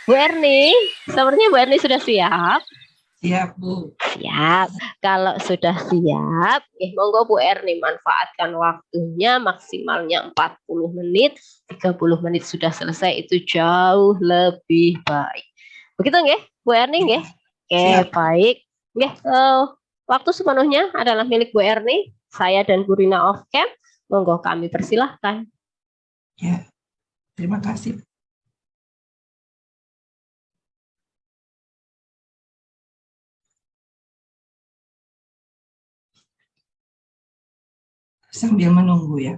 Bu Erni, sepertinya Bu Erni sudah siap. Siap, Bu. Siap. Kalau sudah siap, monggo Bu Erni manfaatkan waktunya maksimalnya 40 menit. 30 menit sudah selesai, itu jauh lebih baik. Begitu nggih, Bu Erni nggih? Oke, baik. Nggih, waktu sepenuhnya adalah milik Bu Erni. Saya dan Bu Rina off cam. Monggo kami persilahkan. Ya, terima kasih. Sambil menunggu ya.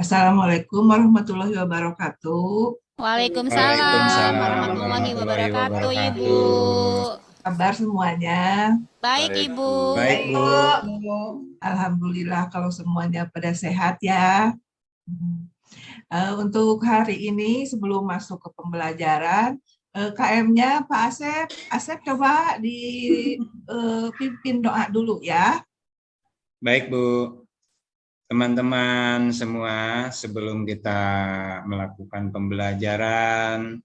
Assalamualaikum warahmatullahi wabarakatuh. Waalaikumsalam warahmatullahi wabarakatuh, Ibu. Kabar semuanya? Baik, Ibu. Baik, Bu. Alhamdulillah kalau semuanya pada sehat ya. Untuk hari ini sebelum masuk ke pembelajaran, KM-nya Pak Asep. Asep coba dipimpin doa dulu ya. Baik, Bu. Teman-teman semua, sebelum kita melakukan pembelajaran,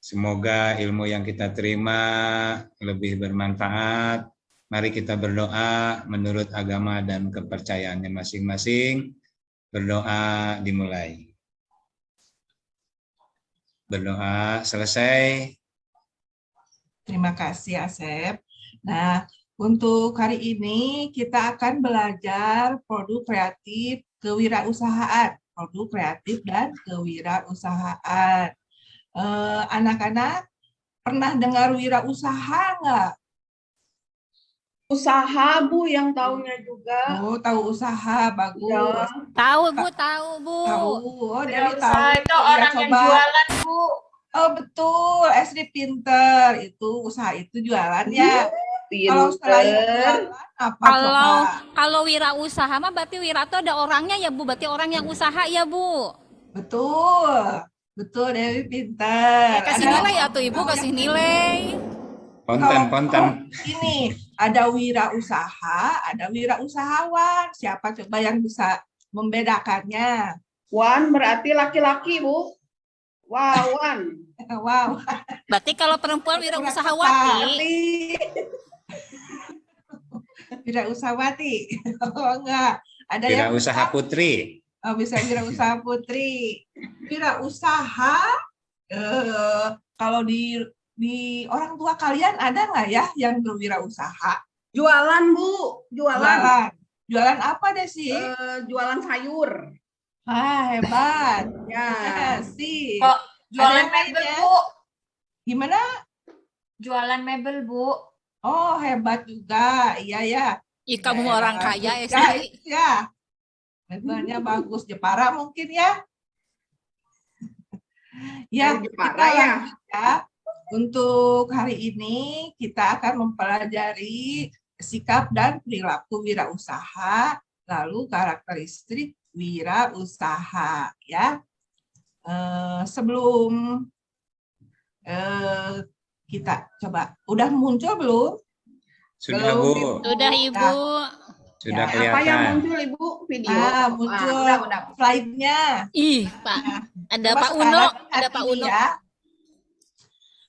semoga ilmu yang kita terima lebih bermanfaat. Mari kita berdoa menurut agama dan kepercayaannya masing-masing. Berdoa dimulai. Berdoa selesai. Terima kasih, Asep. Nah, untuk hari ini kita akan belajar produk kreatif kewirausahaan. Produk kreatif dan kewirausahaan. Anak-anak pernah dengar wirausaha nggak? Usaha, Bu, yang tahunya juga. Oh, tahu usaha, bagus. Ya. Tahu, Bu, tahu, Bu. Tahu. Oh, dari tahu. Usaha itu orang yang jualan, Bu. Oh, betul. Esri pinter. Itu usaha itu jualan ya. Kalau selain jualan, apa Kalau wirausaha mah berarti wira itu ada orangnya ya, Bu. Berarti orang yang usaha ya, Bu. Betul. Betul, Dewi pinter. Kasih nilai ya tuh, Ibu, kasih nilai. Konten. Ini ada wirausaha, ada wirausahawan. Siapa coba yang bisa membedakannya? Wan berarti laki-laki, Bu. Wawan. Wow. Berarti kalau perempuan wirausahawati. Wirausahawati. Oh enggak. Ada wirausaha putri. Oh, bisa wirausaha putri. Wirausaha kalau di orang tua kalian ada nggak ya yang berwirausaha? Jualan, Bu. Jualan. Jualan apa deh sih? Jualan sayur. Ah, hebat. Ya. Sih. Kok jualan mebel, Bu? Gimana? Jualan mebel, Bu. Oh, hebat juga. Iya ya. Ih, kamu orang kaya ya, sih. Ya. Mebelnya bagus. Jepara mungkin ya. Ya, Jepara ya. Untuk hari ini kita akan mempelajari sikap dan perilaku wirausaha, lalu karakteristik wirausaha ya. Sebelum kita coba, udah muncul belum? Sudah, Bu. Sudah, Ibu. Sudah ya. kelihatan. Apa yang muncul, Ibu? Video. Muncul Udah. slide-nya. Ih, Pak. Ada Pak Uno, ada Pak Uno. Ya.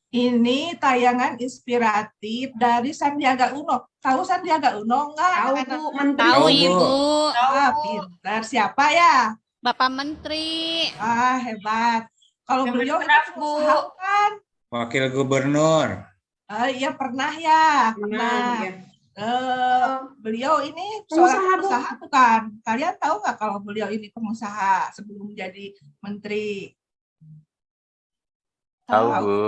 Ini tayangan inspiratif dari Sandiaga Uno. Tahu Sandiaga Uno enggak? Tahu, Bu. Menteri. Tahu, Ibu. Pintar. Siapa ya? Bapak Menteri. Hebat. Kalau beliau Bu. kan? Wakil Gubernur. Iya pernah ya. Pernah. Ya. Beliau ini Pengusaha, seorang pengusaha bukan? Kalian tahu nggak kalau beliau ini pengusaha sebelum jadi menteri? Tahu, Bu.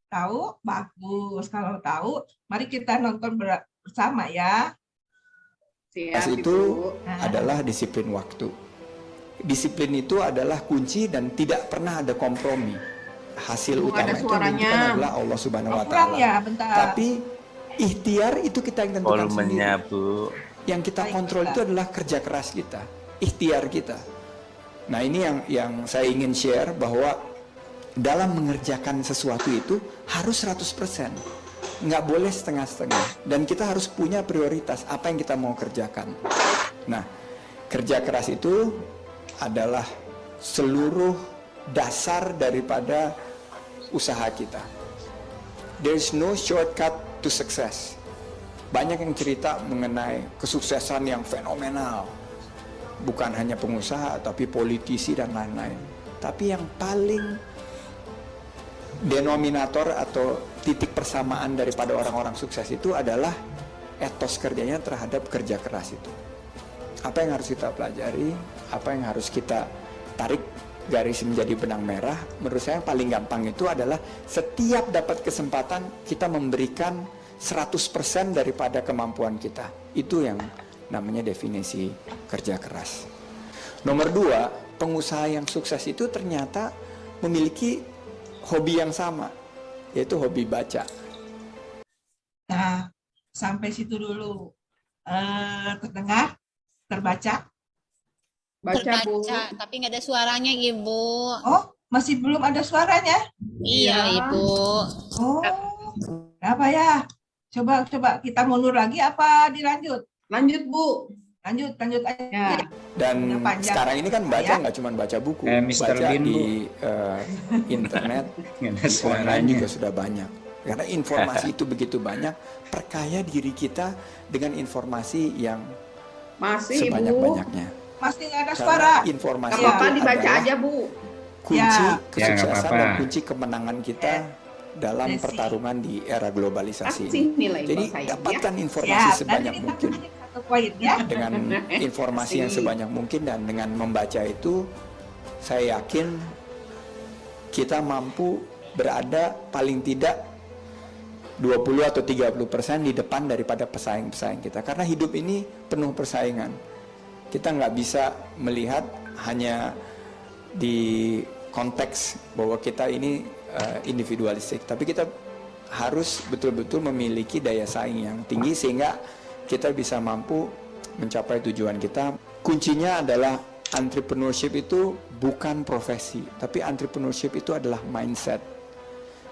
Tahu? Bagus. Kalau tahu, mari kita nonton bersama ya. Siap, Itu adalah disiplin waktu. Disiplin itu adalah kunci dan tidak pernah ada kompromi. Hasil utama itu menentukan adalah Allah Subhanahu wa Ta'ala. Ya, bentar. Tapi ikhtiar itu kita yang tentukan volumenya, sendiri. Bu. Yang kita kontrol itu adalah kerja keras kita, ikhtiar kita. Nah, ini yang saya ingin share, bahwa dalam mengerjakan sesuatu itu harus 100%. Nggak boleh setengah-setengah. Dan kita harus punya prioritas apa yang kita mau kerjakan. Nah, kerja keras itu adalah seluruh dasar daripada usaha kita. There is no shortcut to success. Banyak yang cerita mengenai kesuksesan yang fenomenal. Bukan hanya pengusaha, tapi politisi dan lain-lain. Tapi yang paling denominator atau titik persamaan daripada orang-orang sukses itu adalah etos kerjanya terhadap kerja keras itu. Apa yang harus kita pelajari, apa yang harus kita tarik garis menjadi benang merah, menurut saya yang paling gampang itu adalah setiap dapat kesempatan kita memberikan 100% daripada kemampuan kita. Itu yang namanya definisi kerja keras. Nomor 2, pengusaha yang sukses itu ternyata memiliki hobi yang sama, yaitu hobi baca. Nah, sampai situ dulu. Terdengar? Terbaca? Baca, Bu. Terbaca, tapi nggak ada suaranya, Ibu. Oh, masih belum ada suaranya? Iya, Iya. Ibu. Oh, apa ya? Coba kita mundur lagi apa dilanjut? Lanjut, Bu. Lanjut aja. Ya. Dan Yang panjang. sekarang ini kan baca Ya. nggak cuma baca buku, Mr. baca Bean, Bu. di internet, Nggak ada online suaranya. juga sudah banyak. Karena informasi itu begitu banyak, perkaya diri kita dengan informasi yang Masih, Bu. sebanyak-banyaknya. Masih nggak ada Karena suara. informasi Gak Iya. apa-apa itu dibaca adalah aja, Bu. kunci Ya. Ya, nggak kesuksesan apa-apa. dan kunci kemenangan kita dalam Desi. pertarungan di era globalisasi Kasih ini. nilai Jadi buat saya, dapatkan Ya, informasi nanti sebanyak kita mungkin. kasih satu poin ya. Dengan informasi yang Kasih. sebanyak mungkin dan dengan membaca itu, saya yakin kita mampu berada paling tidak 20 atau 30% di depan daripada pesaing-pesaing kita. Karena hidup ini penuh persaingan. Kita nggak bisa melihat hanya di konteks bahwa kita ini individualistik, tapi kita harus betul-betul memiliki daya saing yang tinggi sehingga kita bisa mampu mencapai tujuan kita. Kuncinya adalah entrepreneurship itu bukan profesi, tapi entrepreneurship itu adalah mindset.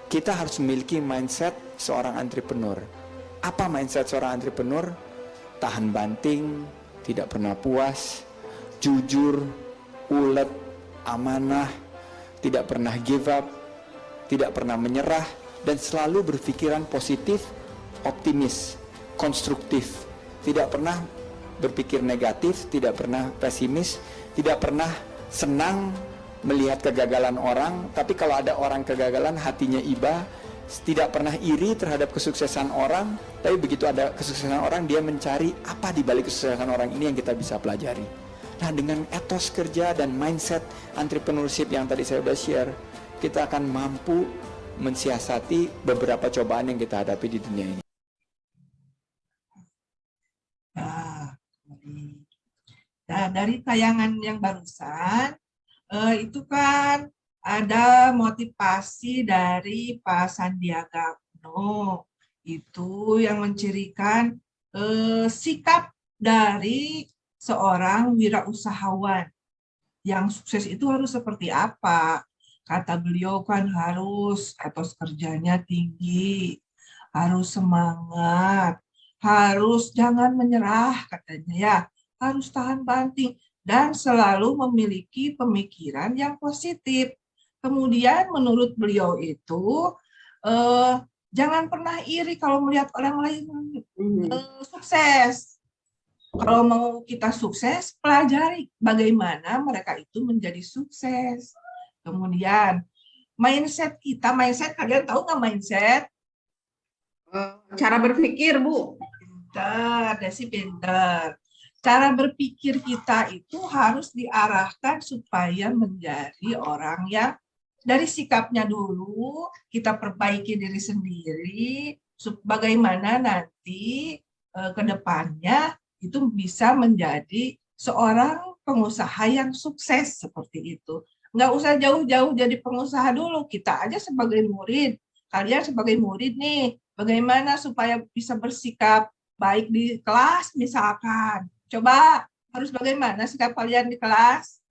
Kita harus memiliki mindset seorang entrepreneur. Apa mindset seorang entrepreneur? Tahan banting, tidak pernah puas, jujur, ulet, amanah, tidak pernah give up, tidak pernah menyerah, dan selalu berpikiran positif, optimis, konstruktif, tidak pernah berpikir negatif, tidak pernah pesimis, tidak pernah senang melihat kegagalan orang, tapi kalau ada orang kegagalan hatinya iba, tidak pernah iri terhadap kesuksesan orang, tapi begitu ada kesuksesan orang dia mencari apa di balik kesuksesan orang ini yang kita bisa pelajari. Nah, dengan etos kerja dan mindset entrepreneurship yang tadi saya sudah share, kita akan mampu mensiasati beberapa cobaan yang kita hadapi di dunia ini. Nah, dari tayangan yang barusan, itu kan ada motivasi dari Pak Sandiaga Uno. Itu yang mencirikan sikap dari seorang wirausahawan. Yang sukses itu harus seperti apa? Kata beliau kan harus etos kerjanya tinggi, harus semangat, harus jangan menyerah katanya ya, harus tahan banting, dan selalu memiliki pemikiran yang positif. Kemudian menurut beliau itu, jangan pernah iri kalau melihat orang lain sukses. Kalau mau kita sukses, pelajari bagaimana mereka itu menjadi sukses. Kemudian mindset kita, kalian tahu nggak mindset? Cara berpikir, Bu. Pintar, Desi pintar. Cara berpikir kita itu harus diarahkan supaya menjadi orang yang dari sikapnya dulu kita perbaiki diri sendiri, bagaimana nanti ke depannya itu bisa menjadi seorang pengusaha yang sukses seperti itu. Nggak usah jauh-jauh jadi pengusaha dulu, kita aja sebagai murid, kalian sebagai murid nih, bagaimana supaya bisa bersikap baik di kelas misalkan. Coba harus bagaimana sikap kalian di kelas?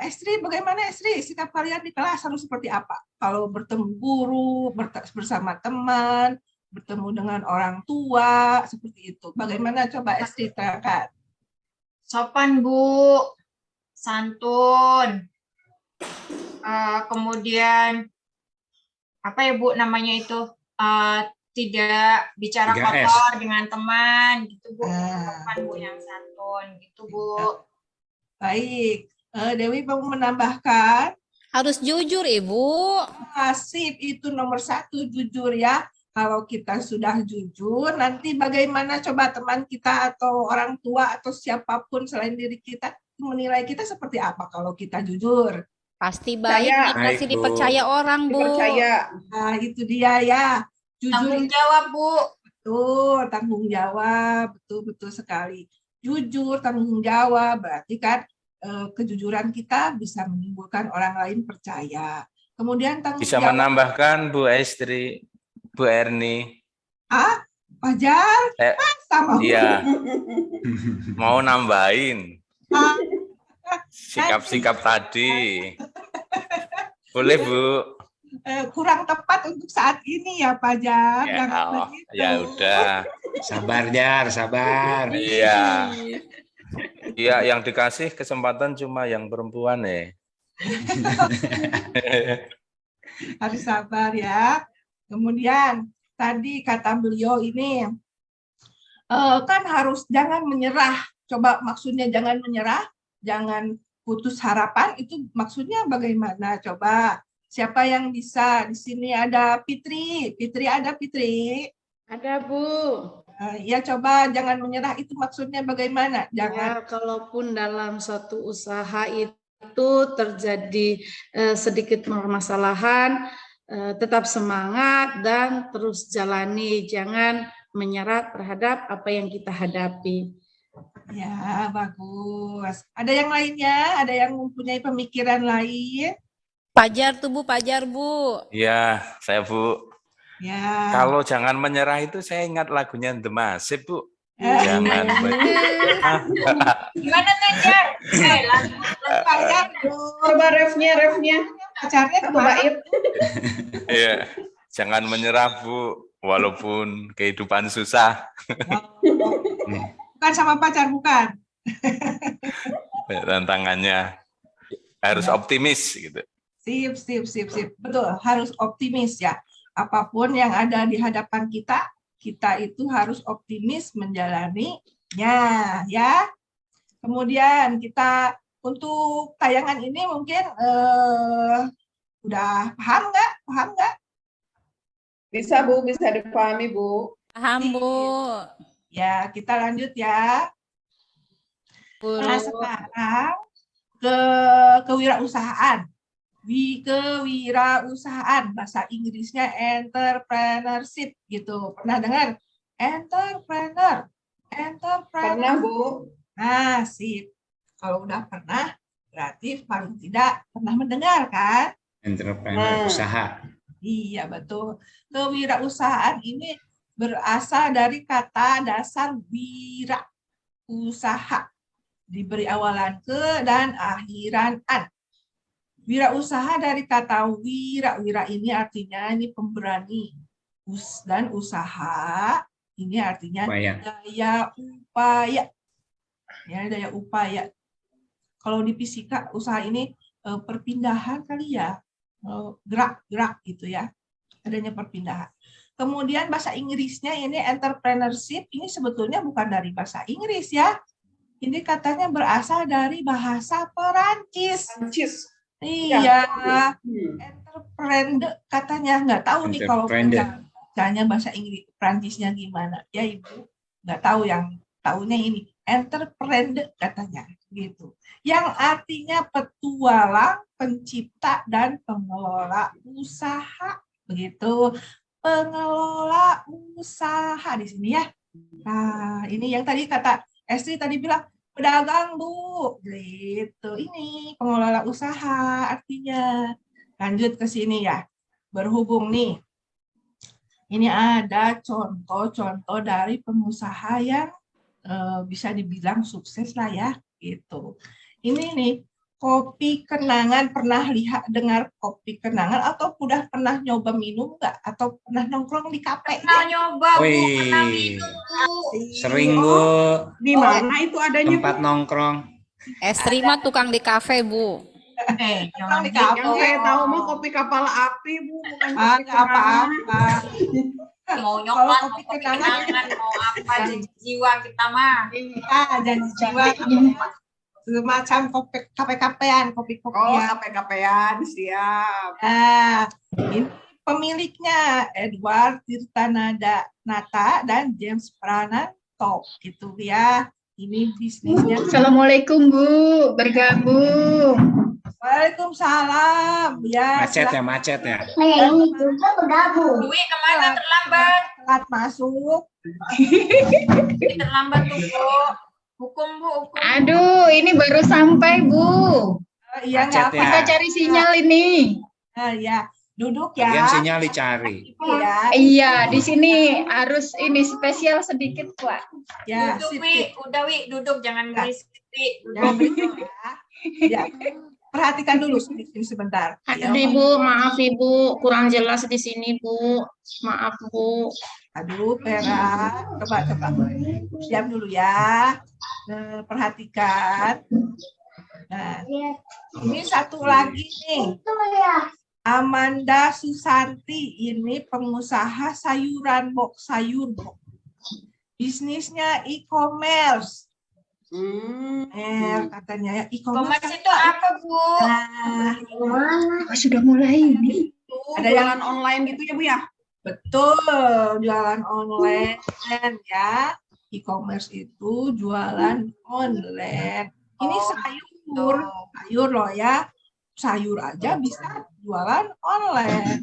Estri, bagaimana Estri? Sikap kalian di kelas harus seperti apa? Kalau bertemu guru, bersama teman, bertemu dengan orang tua, seperti itu. Bagaimana coba Estri terangkan? Sopan, Bu. Santun. Kemudian apa ya, Bu, namanya itu? tidak bicara 3S. kotor dengan teman gitu Bu. Ah. Sopan Bu, yang santun gitu Bu. Baik. Dewi mau menambahkan. Harus jujur Ibu. Sip, itu nomor 1, jujur ya. Kalau kita sudah jujur, nanti bagaimana coba teman kita atau orang tua atau siapapun selain diri kita menilai kita seperti apa kalau kita jujur. Pasti Percaya. baik, pasti Baik, Bu. dipercaya orang Bu. Dipercaya. Nah, itu dia ya. Jujur Tanggung itu jawab Bu. betul, tanggung jawab, betul sekali. Jujur, tanggung jawab, berarti kan kejujuran kita bisa menimbulkan orang lain percaya. Kemudian tanggung Bisa jawab. menambahkan Bu Estri, Bu Erni. Fajar, sama Bu. Iya, mau nambahin Ah, sikap-sikap tadi. Boleh Bu. kurang tepat untuk saat ini ya Fajar. Ya, Jangan oh, begitu. ya udah. Sabar, Jar, sabar. Iya. Iya, yang dikasih kesempatan cuma yang perempuan ya. Harus sabar ya. Kemudian tadi kata beliau ini kan harus jangan menyerah. Coba maksudnya jangan menyerah, jangan putus harapan, itu maksudnya bagaimana? Coba siapa yang bisa? Di sini ada Fitri. Fitri ada Fitri. Ada Bu. Ya coba jangan menyerah itu maksudnya bagaimana? Jangan Ya, kalaupun dalam suatu usaha itu terjadi sedikit permasalahan, tetap semangat dan terus jalani. Jangan menyerah terhadap apa yang kita hadapi. Ya, bagus. Ada yang lainnya? Ada yang mempunyai pemikiran lain? Pajar tuh Bu, pajar Bu. Iya, saya Bu. Ya. Kalau jangan menyerah itu saya ingat lagunya The Massive, Bu. Eh. Jangan Gimana tuh Jar? Pacar, Coba refnya. pacarnya Satu kemana? bait. Iya, jangan menyerah, Bu. Walaupun kehidupan susah. Bukan sama pacar, bukan. Tantangannya harus optimis gitu. Sip. Betul, harus optimis ya. Apapun yang ada di hadapan kita, kita itu harus optimis menjalaninya ya. Kemudian kita untuk tayangan ini mungkin udah paham nggak? Bisa Bu, bisa dipahami Bu. Paham Bu. Ya, kita lanjut ya. Guru. Nah, sekarang ke kewirausahaan. Kewirausahaan, bahasa Inggrisnya entrepreneurship gitu. Pernah dengar? Entrepreneur. Pernah Bu. Nah, sip. Kalau udah pernah, berarti paling tidak pernah mendengar kan? Entrepreneur usaha. Iya, betul. Kewirausahaan ini berasal dari kata dasar wira, usaha. Diberi awalan ke dan akhiran an. Wirausaha dari kata wira. Wira ini artinya ini pemberani. Dan usaha ini artinya daya upaya. Ya, daya upaya. Kalau di fisika usaha ini perpindahan kali ya. Gerak gitu ya. Adanya perpindahan. Kemudian bahasa Inggrisnya ini entrepreneurship ini sebetulnya bukan dari bahasa Inggris ya. Ini katanya berasal dari bahasa Perancis. Iya, entrepreneur katanya, nggak tahu nih kalau bacanya bahasa Inggris Prancisnya gimana ya Ibu, nggak tahu, yang tahunya ini entrepreneur katanya gitu, yang artinya petualang, pencipta dan pengelola usaha begitu, pengelola usaha di sini ya. Nah ini yang tadi kata Estri tadi bilang pedagang Bu, gitu. Ini pengelola usaha artinya. Lanjut ke sini ya. Berhubung nih, ini ada contoh-contoh dari pengusaha yang bisa dibilang sukses lah ya, gitu. Ini nih, kopi kenangan, pernah lihat dengar kopi kenangan atau udah pernah nyoba minum nggak? Atau pernah nongkrong di kafe? Pernah nyoba Bu, Wih. pernah minum Bu. Sering Bu, Di mana itu adanya Bu? tempat nongkrong. Estri mah tukang di kafe Bu. Jangan Kopi gitu. kapal. Yang saya tahu mah kopi kapal api, Bu, bukan kopi Nggak kenangan. apa-apa. Mau Kalau nyoklat, kopi mau kopi kenangan. kenangan, mau apa janji jiwa kita mah. Janji jiwa semacam kopi kape-kapean, kopi Oh, kopian. kape-kapean, siap. Nah, ini pemiliknya Edward Tirtanada Nata dan James Prananto gitu ya. Ini bisnisnya. Assalamualaikum Bu, bergabung. Waalaikumsalam. Ya, Macet ya, macet ya. Dwi kemana terlambat? telat masuk. Dwi terlambat tuh, Bu. Hukum, Bu, hukum. Aduh, ini baru sampai Bu. Iya Macet nggak ya. apa. Kita cari sinyal ini. Ya, duduk Bagian ya. sinyal dicari. Ya, Iya, di sini harus ini spesial sedikit Pak. ya, Duduk, sip, Wi. sip. Udah, Wi. Duduk, jangan Ya. berisik, Wi. Jangan Duduk. berisik ya. Ya, perhatikan dulu sini sebentar. Ya, Aduh Ibu, maaf Ibu, kurang jelas di sini Bu. Maaf Bu. aduh, Vera, coba. Diam dulu ya. Perhatikan. Nah, ini satu lagi nih. Amanda Susanti, ini pengusaha sayuran box, sayur box. Bisnisnya e-commerce. Katanya ya e-commerce. Commerce itu apa, Bu? Nah, Sudah mulai ini. ada yang Jualan online gitu ya, Bu ya? betul, jualan online ya. E-commerce itu jualan online. Ini Oh, sayur loh ya. Sayur aja bisa jualan online.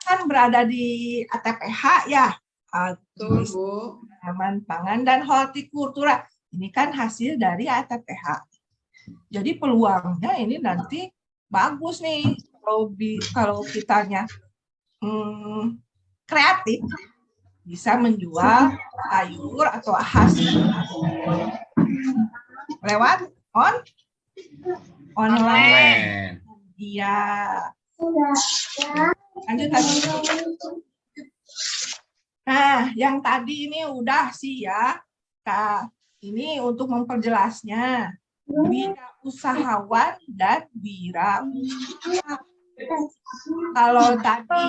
Kan berada di ATPH ya. Betul, Bu. Taman Pangan dan Hortikultura. Ini kan hasil dari ATPH. Jadi peluangnya ini nanti bagus nih kalau kitanya kreatif bisa menjual sayur atau hasil lewat online. Online. Iya. Lanjut. Nah, yang tadi ini udah sih ya. Nah, ini untuk memperjelasnya. Wira usahawan dan wira usaha. Kalau tadi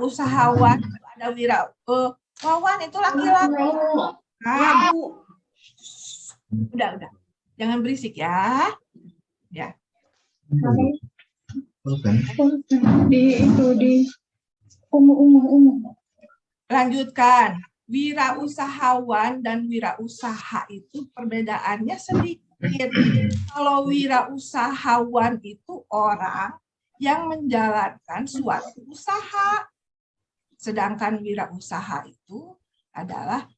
usahawan ada wira wawan itu laki-laki. Nah, udah. Jangan berisik ya. Ya. Di umum. Lanjutkan. Wirausahawan dan wirausaha itu perbedaannya sedikit. Kalau wirausahawan itu orang yang menjalankan suatu usaha. Sedangkan wirausaha itu adalah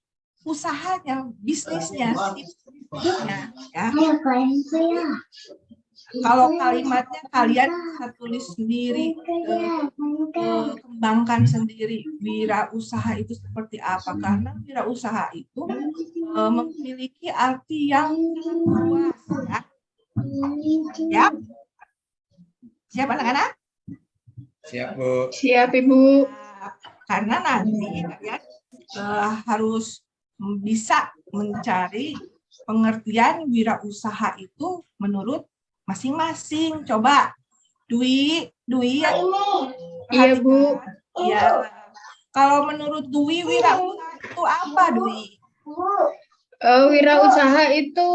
usahanya, bisnisnya, ya. Kalau kalimatnya kalian bisa tulis sendiri, kembangkan sendiri wirausaha itu seperti apa, karena wirausaha itu memiliki arti yang luas ya. Ya. Siap anak-anak? Siap, Bu. Siap Ibu. Karena nanti kalian harus bisa mencari pengertian wirausaha itu menurut masing-masing. Coba Dwi ya. Iya Bu. Ya. Kalau menurut Dwi, wirausaha itu apa, Dwi? Wirausaha itu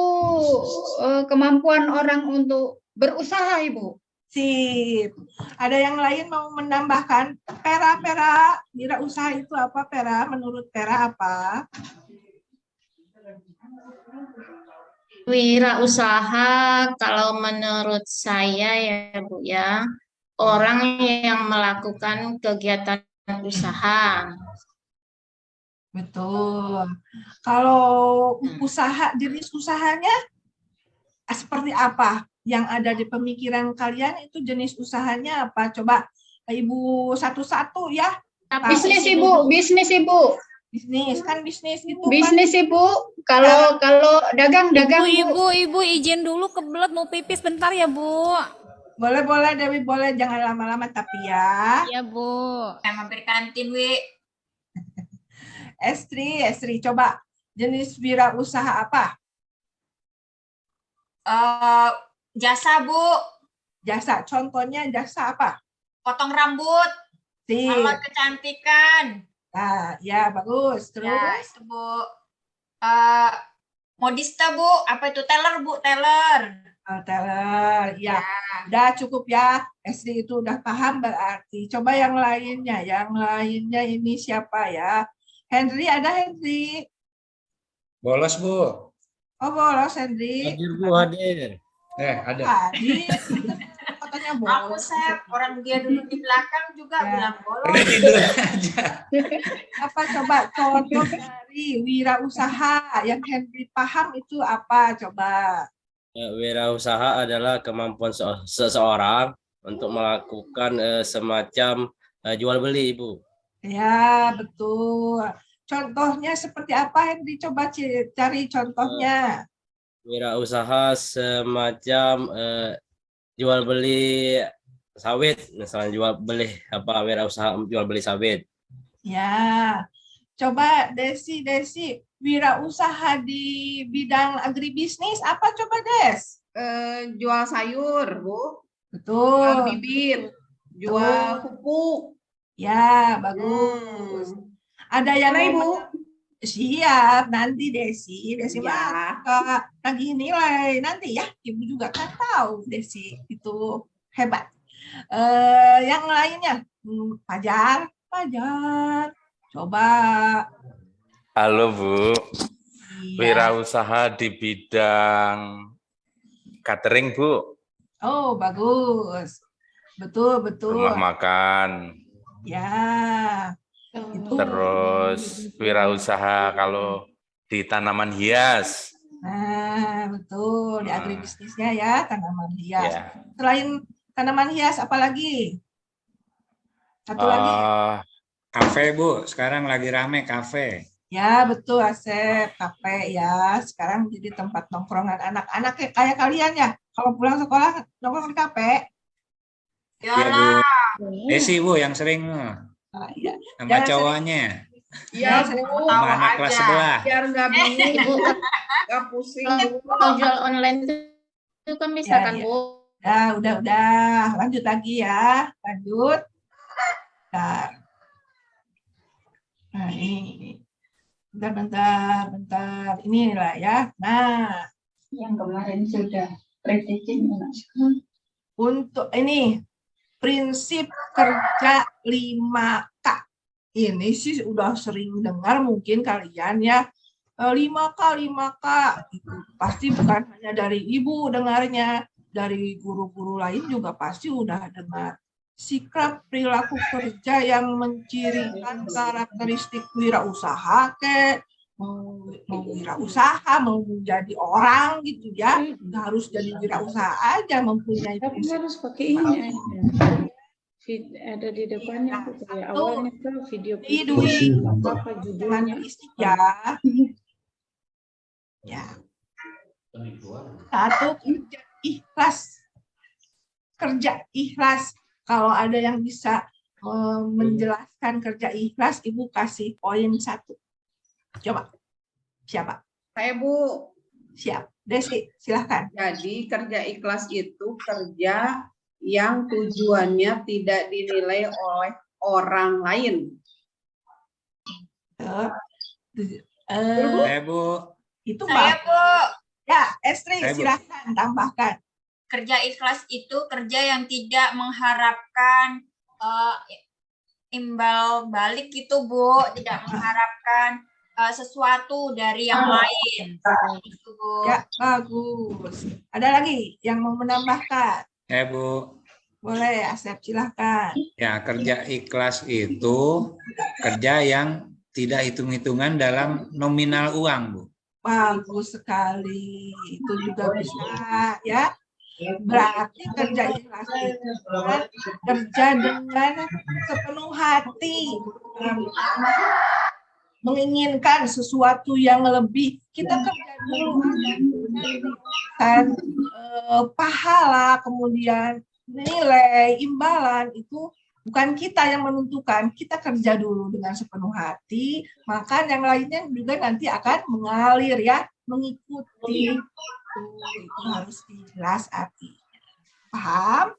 kemampuan orang untuk berusaha Ibu. Sip. Ada yang lain mau menambahkan? Pera, wirausaha itu apa, Pera? Menurut Pera apa? Wirausaha kalau menurut saya ya Bu ya, orang yang melakukan kegiatan usaha. Betul. Kalau usaha, jenis usahanya seperti apa? Yang ada di pemikiran kalian itu jenis usahanya apa? Coba Ibu satu-satu ya. Bisnis Ibu, bisnis Ibu. Bisnis kan bisnis gitu Bisnis Ibu. Kalau dagang Bu. Ibu izin dulu kebelet mau pipis bentar ya Bu. Boleh Dewi, boleh, jangan lama-lama tapi ya. Iya Bu. Saya mampir kantin, Wi. Estri, coba jenis wirausaha apa? Jasa, Bu. Jasa, contohnya jasa apa? Potong rambut, Sip. salon kecantikan. Nah, ya bagus. Ya, Terus itu, Bu. Modista, Bu. Apa itu? Teller, Bu. Teller. teller, ya. Udah cukup ya. SD itu udah paham berarti. Coba yang lainnya. Yang lainnya ini siapa ya? Henry, ada Henry? Bolos, Bu. Oh, bolos Henry. Hadir Bu, hadir. Ada. Tadi katanya Aku, bolos. Sep. Orang dia dulu di belakang juga Ya. bilang bolos. Udah tidur aja. Apa coba contoh dari wirausaha yang Henry paham itu apa? Coba. Wirausaha adalah kemampuan seseorang untuk melakukan semacam jual beli, Ibu. Ya, betul. Contohnya seperti apa, Henry? Coba cari contohnya. Wirausaha semacam jual beli sawit, misalnya jual beli wirausaha jual beli sawit. Ya, coba Desi, wirausaha di bidang agribisnis apa coba Des? Jual sayur, Bu. Betul. Jual bibit, jual pupuk. Ya, bagus. Ada yang Mana, Ibu? Siap, nanti Desi Ya. mah lagi nilai nanti ya, Ibu juga kan tahu Desi itu hebat. Yang lainnya, Fajar, coba. Halo Bu, Iya. wirausaha di bidang catering Bu, Oh, bagus. Betul. rumah makan. Ya, itu. Terus wirausaha kalau di tanaman hias. Nah, betul. Di agribisnisnya ya, tanaman hias. Ya. Selain tanaman hias, apa lagi? Satu lagi. Kafe, Bu. Sekarang lagi rame kafe. Ya, betul, Asep. Kafe ya. Sekarang jadi tempat nongkrongan anak-anak kayak kalian ya. Kalau pulang sekolah, nongkrong di kafe. Iya, Bu. Desi, Bu, yang sering Ya. sama Jangan cowoknya. Ya, sering Bu. Sama anak kelas sebelah. Biar nggak bingung, Bu. Nggak pusing, Bu. Kalau jual online itu kan bisa Ya, kan, ya. Bu? Udah. Lanjut lagi ya. Lanjut. Nah, ini. Bentar. Inilah ya. Nah, Yang kemarin sudah presisi. untuk ini prinsip kerja 5K. Ini sih udah sering dengar mungkin kalian ya. 5K. Gitu. Pasti bukan hanya dari ibu dengarnya, dari guru-guru lain juga pasti udah dengar. Sikap perilaku kerja yang mencirikan karakteristik wirausaha mau wirausaha, mau menjadi orang gitu ya. Nggak harus jadi wirausasaha aja, mempunyai Tapi prinsip. harus pakai ini ada di depannya tuh kayak awalnya tuh video Dwi, apa judulnya ya. Ya. Satu, kerja ikhlas. Kalau ada yang bisa menjelaskan kerja ikhlas, Ibu kasih poin 1. Coba. Siapa? Saya, Bu. Siap. Desi, silahkan. Jadi kerja ikhlas itu kerja yang tujuannya tidak dinilai oleh orang lain. Bu. Itu Saya, Mbak. Bu. Ya, Estri, Saya, Bu. silahkan tambahkan. Kerja ikhlas itu kerja yang tidak mengharapkan imbal balik gitu, Bu. Tidak mengharapkan sesuatu dari yang lain. Gitu, Bu. Ya, bagus. Ada lagi yang mau menambahkan? Bu. Boleh, Asep, silahkan. Ya, kerja ikhlas itu kerja yang tidak hitung-hitungan dalam nominal uang, Bu. Bagus sekali. Itu juga bisa, ya. Berarti kerja ikhlas itu kerja dengan sepenuh hati. Menginginkan sesuatu yang lebih. Kita kerja dulu. Dan pahala, kemudian nilai, imbalan itu bukan kita yang menentukan, kita kerja dulu dengan sepenuh hati, maka yang lainnya juga nanti akan mengalir ya, mengikuti itu harus jelas artinya. Paham?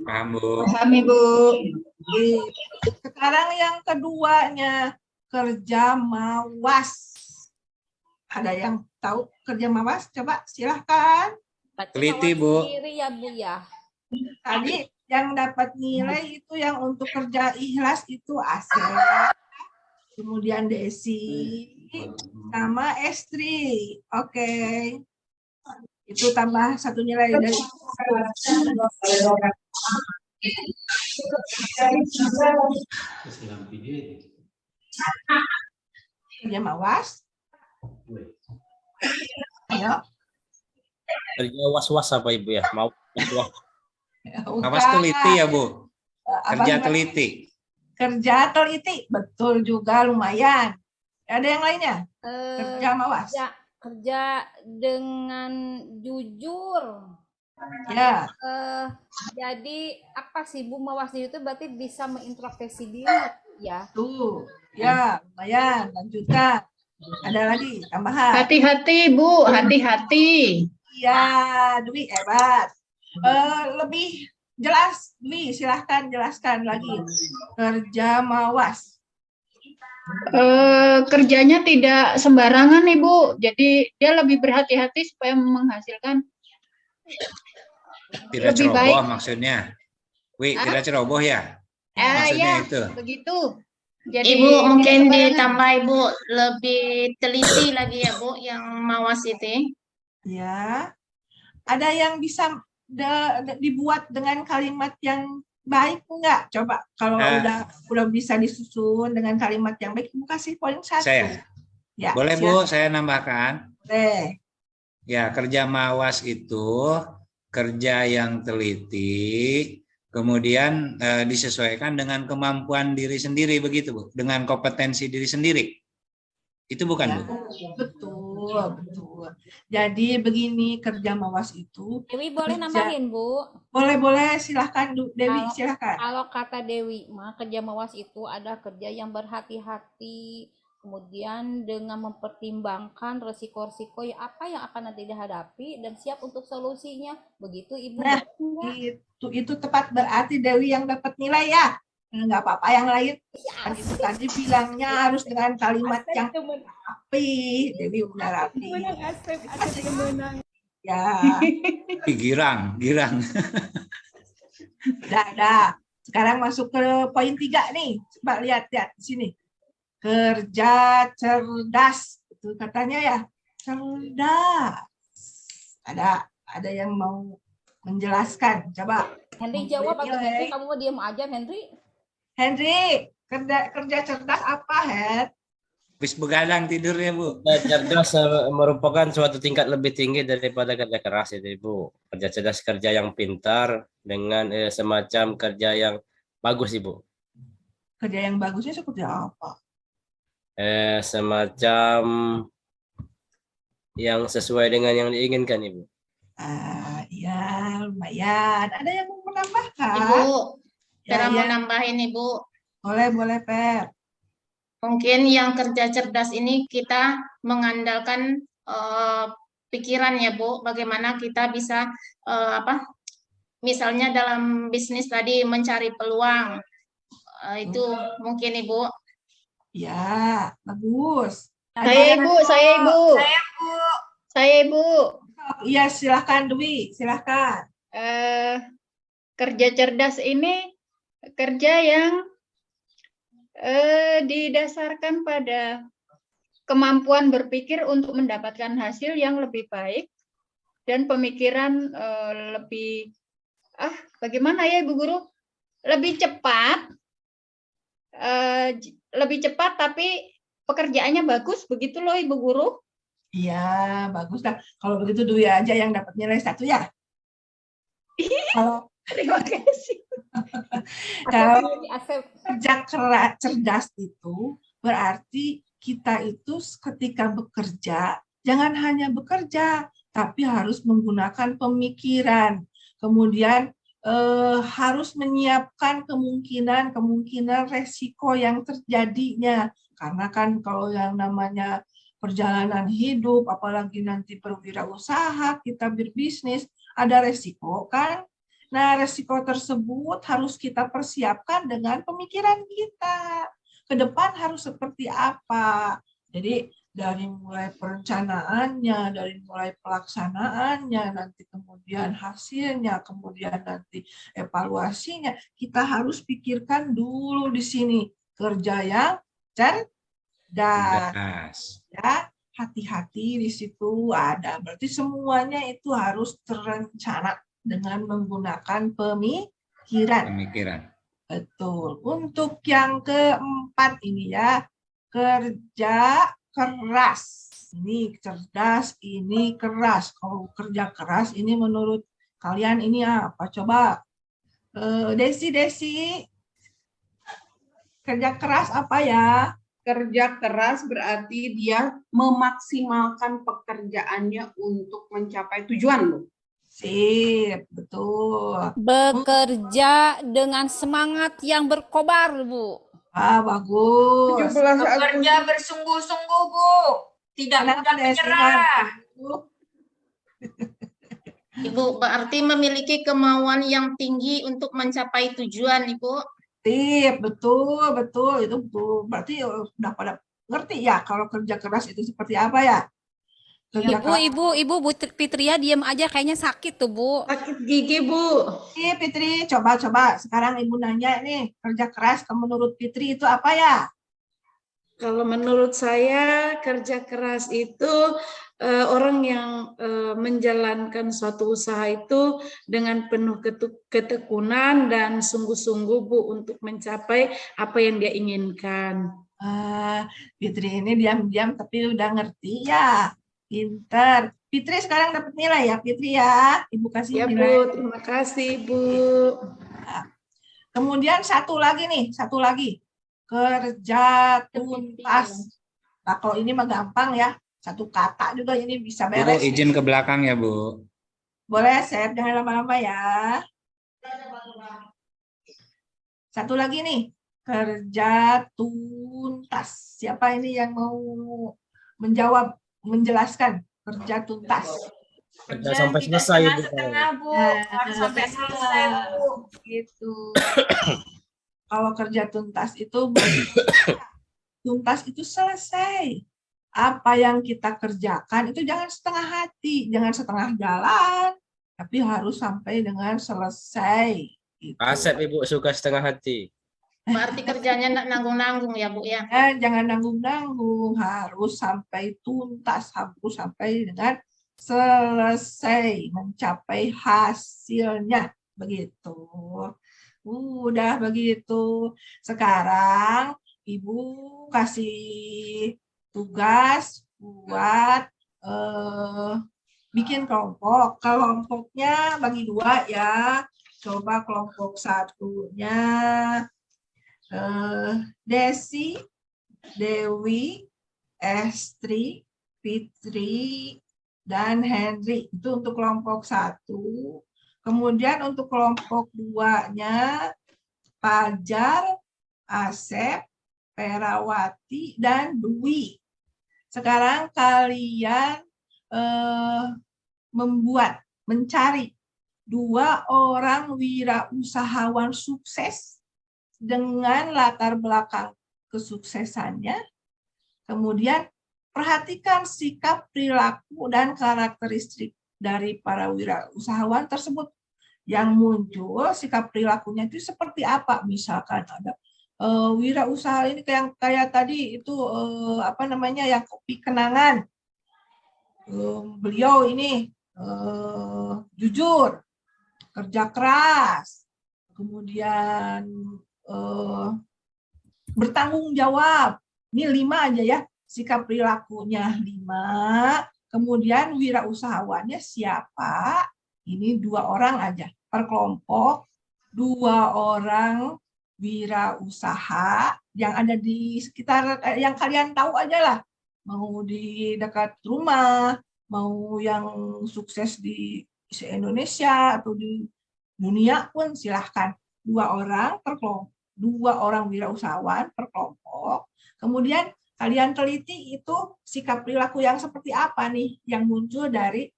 Paham, Bu. Paham, Ibu. Oke. Sekarang yang keduanya, kerja mawas. Ada yang tahu kerja mawas? Coba silahkan. Teliti, Bu. Sendiri ya Bu ya. Tadi yang dapat nilai itu yang untuk kerja ikhlas itu Asep, kemudian Desi, sama Estri. Oke. Itu tambah 1 nilai dari kerja mawas. Ayo. Kerja was-was apa Ibu ya? Mau was-was. Awas teliti ya, Bu. Kerja Abang, teliti. kerja teliti, betul juga, lumayan. Ada yang lainnya? Kerja mawas. Kerja dengan jujur. Ya. Jadi apa sih Bu, mawas diri itu berarti bisa mengintrospeksi diri ya? Tuh, ya lumayan. Lanjutkan. Ada lagi tambahan? Hati-hati Bu, hati-hati. Iya, Dwi hebat. Lebih jelas, Dwi silahkan jelaskan lagi. Kerja mawas. Kerjanya tidak sembarangan Ibu, jadi dia lebih berhati-hati supaya menghasilkan Tidak lebih ceroboh baik. maksudnya. Tidak ceroboh ya? Maksudnya Ya, itu. begitu. Jadi Ibu mungkin sembarangan. ditambah Ibu lebih teliti lagi ya Bu yang mawas itu. Ya. Ada yang bisa dibuat dengan kalimat yang baik enggak? Coba kalau udah bisa disusun dengan kalimat yang baik, Ibu kasih poin 1. Saya. Ya, Boleh Bu, saya nambahkan. Boleh. Ya, kerja mawas itu kerja yang teliti, kemudian disesuaikan dengan kemampuan diri sendiri, begitu Bu, dengan kompetensi diri sendiri. Itu bukan Ya, Bu? betul, betul. Jadi begini, kerja mawas itu. Dewi boleh nambahin Bu? Boleh, silahkan Dewi, silahkan. Kalau kata Dewi, kerja mawas itu ada kerja yang berhati-hati, kemudian dengan mempertimbangkan resiko-resiko apa yang akan nanti dihadapi dan siap untuk solusinya. Begitu Ibu? Nah, itu tepat, berarti Dewi yang dapat nilai ya. Enggak apa-apa yang lain. Kan itu tadi bilangnya harus dengan kalimat yang rapi. Dewi udah rapi. Ya. Girang. Dah. Sekarang masuk ke poin 3 nih. Coba lihat di sini. Kerja cerdas. Itu katanya ya. Cerdas. Ada yang mau menjelaskan. Coba. Henry jawab atau Henry kamu mau diam aja Henry? Kerja cerdas apa, Hen? Habis begadang tidurnya, Bu. Cerdas merupakan suatu tingkat lebih tinggi daripada kerja keras itu, Ibu. Kerja cerdas, kerja yang pintar dengan semacam kerja yang bagus, Ibu. Kerja yang bagusnya seperti apa? Semacam yang sesuai dengan yang diinginkan, Ibu. Ya, lumayan. Ada yang mau menambahkan? Ibu, Ya, mau nambahin Ibu. Boleh, Per. Mungkin yang kerja cerdas ini kita mengandalkan pikiran ya Bu, bagaimana kita bisa misalnya dalam bisnis tadi mencari peluang, itu mungkin Ibu. Ya, bagus. Saya Ibu. Iya, silakan Dwi, silakan. Kerja cerdas ini kerja yang didasarkan pada kemampuan berpikir untuk mendapatkan hasil yang lebih baik dan pemikiran bagaimana ya Ibu Guru? Lebih cepat tapi pekerjaannya bagus, begitu loh Ibu Guru. Iya, bagus lah. Kalau begitu Dwi aja yang dapat nilai 1 ya. Terima kasih. Kalau kerja cerdas itu berarti kita itu ketika bekerja jangan hanya bekerja, tapi harus menggunakan pemikiran. Kemudian harus menyiapkan kemungkinan resiko yang terjadinya. Karena kan kalau yang namanya perjalanan hidup, apalagi nanti berwirausaha, kita berbisnis, ada resiko kan? Nah, resiko tersebut harus kita persiapkan dengan pemikiran kita. Ke depan harus seperti apa? Jadi dari mulai perencanaannya, dari mulai pelaksanaannya, nanti kemudian hasilnya, kemudian nanti evaluasinya, kita harus pikirkan dulu di sini. Kerja yang cerdas. Ya, hati-hati di situ ada. Berarti semuanya itu harus terencana dengan menggunakan pemikiran. Betul. Untuk yang keempat ini ya, kerja keras. Ini cerdas, ini keras. Kalau kerja keras ini menurut kalian ini apa? Coba Desi. Kerja keras apa ya? Kerja keras berarti dia memaksimalkan pekerjaannya untuk mencapai tujuan, Bu. Sip, betul. Bekerja dengan semangat yang berkobar, Bu. Bagus. Bekerja bersungguh-sungguh, Bu. Tidak mudah menyerah. Ibu berarti memiliki kemauan yang tinggi untuk mencapai tujuan, Ibu. Sip, betul. Itu betul. Berarti udah pada ngerti ya kalau kerja keras itu seperti apa ya? Ibu Fitria diam aja, kayaknya sakit tuh, Bu. Sakit gigi, Bu. Iya, Fitri, coba. Sekarang Ibu nanya nih, kerja keras menurut Fitri itu apa ya? Kalau menurut saya kerja keras itu orang yang menjalankan suatu usaha itu dengan penuh ketekunan dan sungguh-sungguh, Bu, untuk mencapai apa yang dia inginkan. Fitri ini diam-diam tapi udah ngerti ya. Pinter. Fitri sekarang dapat nilai ya, Fitri ya. Ibu kasih ya, nilai. Bu, terima kasih, Bu. Kemudian satu lagi. Kerja tuntas. Nah, kalau ini mah gampang ya. Satu kata juga ini bisa beres. Bu, izin ke belakang ya, Bu. Boleh, Sep. Jangan lama-lama ya. Satu lagi nih. Kerja tuntas. Siapa ini yang mau menjelaskan kerja tuntas? Kerja sampai selesai, Bu. Setengah, Bu. Harus sampai selesai, Bu. Gitu. Kalau kerja tuntas itu tuntas itu selesai. Apa yang kita kerjakan itu jangan setengah hati, jangan setengah jalan, tapi harus sampai dengan selesai. Gitu. Asep, Ibu suka setengah hati. Berarti kerjanya enggak nanggung-nanggung ya, Bu ya. Jangan nanggung-nanggung, harus sampai tuntas, harus sampai dengan selesai, mencapai hasilnya. Begitu. Udah begitu. Sekarang Ibu kasih tugas buat bikin kelompok. Kelompoknya bagi 2 ya. Coba kelompok satunya Desi, Dewi, Estri, Fitri, dan Henry. Itu untuk kelompok 1. Kemudian untuk kelompok 2-nya Fajar, Asep, Perawati, dan Dwi. Sekarang kalian mencari 2 orang wirausahawan sukses dengan latar belakang kesuksesannya. Kemudian perhatikan sikap, perilaku, dan karakteristik dari para wirausahawan tersebut. Yang muncul sikap perilakunya itu seperti apa? Misalkan ada wirausaha ini kayak tadi itu apa namanya yang kopi kenangan. Beliau ini jujur, kerja keras, kemudian bertanggung jawab. Ini 5 aja ya, sikap perilakunya 5. Kemudian wirausahawannya siapa? Ini 2 orang aja per kelompok, 2 orang wirausaha yang ada di sekitar yang kalian tahu aja lah. Mau di dekat rumah, mau yang sukses di se-Indonesia atau di dunia pun silahkan. 2 orang per kelompok, 2 orang wirausahawan per kelompok. Kemudian Kalian teliti itu sikap perilaku yang seperti apa nih yang muncul dari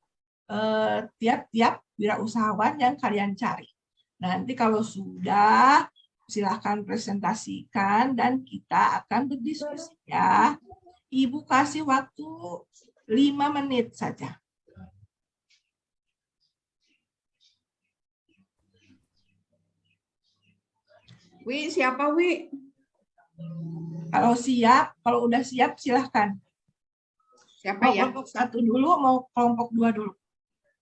tiap-tiap wirausahawan yang kalian cari. Nanti kalau sudah, silahkan presentasikan dan kita akan berdiskusi ya. Ibu kasih waktu 5 menit saja. Wi, siapa Wi? Kalau siap, kalau udah siap silahkan. Siapa Mau ya? kelompok 1 dulu, mau kelompok 2 dulu.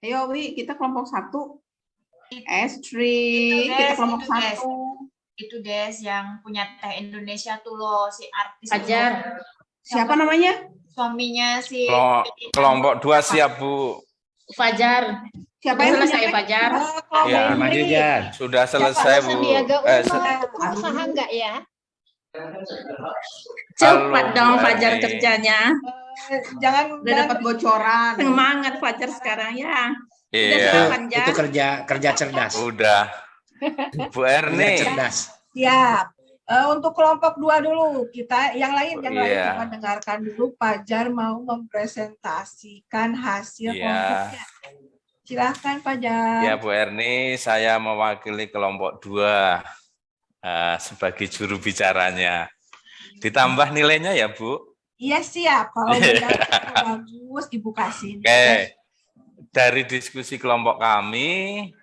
Ayo Wi, kita kelompok 1. Estri, kita kelompok 1. Itu Des yang punya teh Indonesia tuh loh, si artis. Fajar. Siapa namanya? Suaminya si Kelompok 2 siap, Bu. Fajar. Siapa Sudah yang selesai punya teh? Fajar? Ya, maju Jan. sudah selesai, Bu. Sandiaga Uno usaha enggak ya? Cepat Halo, dong Bu Fajar Erni. kerjanya. Jangan Udah dapat bocoran. Semangat Fajar sekarang ya. Sudah Iya, silakan, Jan. Itu kerja cerdas. udah. Bu Kerja Erni. cerdas. Siap. Untuk kelompok 2 dulu, kita yang lain Iya. coba dengarkan dulu. Fajar mau mempresentasikan hasil Iya. kelompoknya. Silahkan Fajar. Ya, Bu Erni, saya mewakili kelompok 2 sebagai juru bicaranya. Ditambah nilainya ya, Bu? Iya siap. Kalau bagus, Ibu kasih. Oke. Dari diskusi kelompok kami,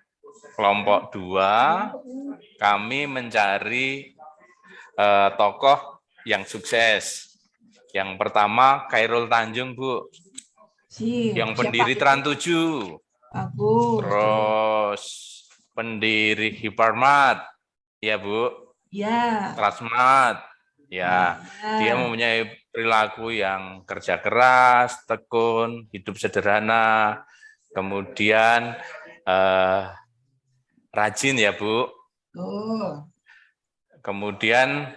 kelompok 2, kami mencari tokoh yang sukses. Yang pertama, Khairul Tanjung, Bu. Yang pendiri Trans 7. Bagus. Terus pendiri Hipermat. Ya, Bu. Ya. Transmart. Ya, dia mempunyai perilaku yang kerja keras, tekun, hidup sederhana, kemudian rajin ya, Bu. Kemudian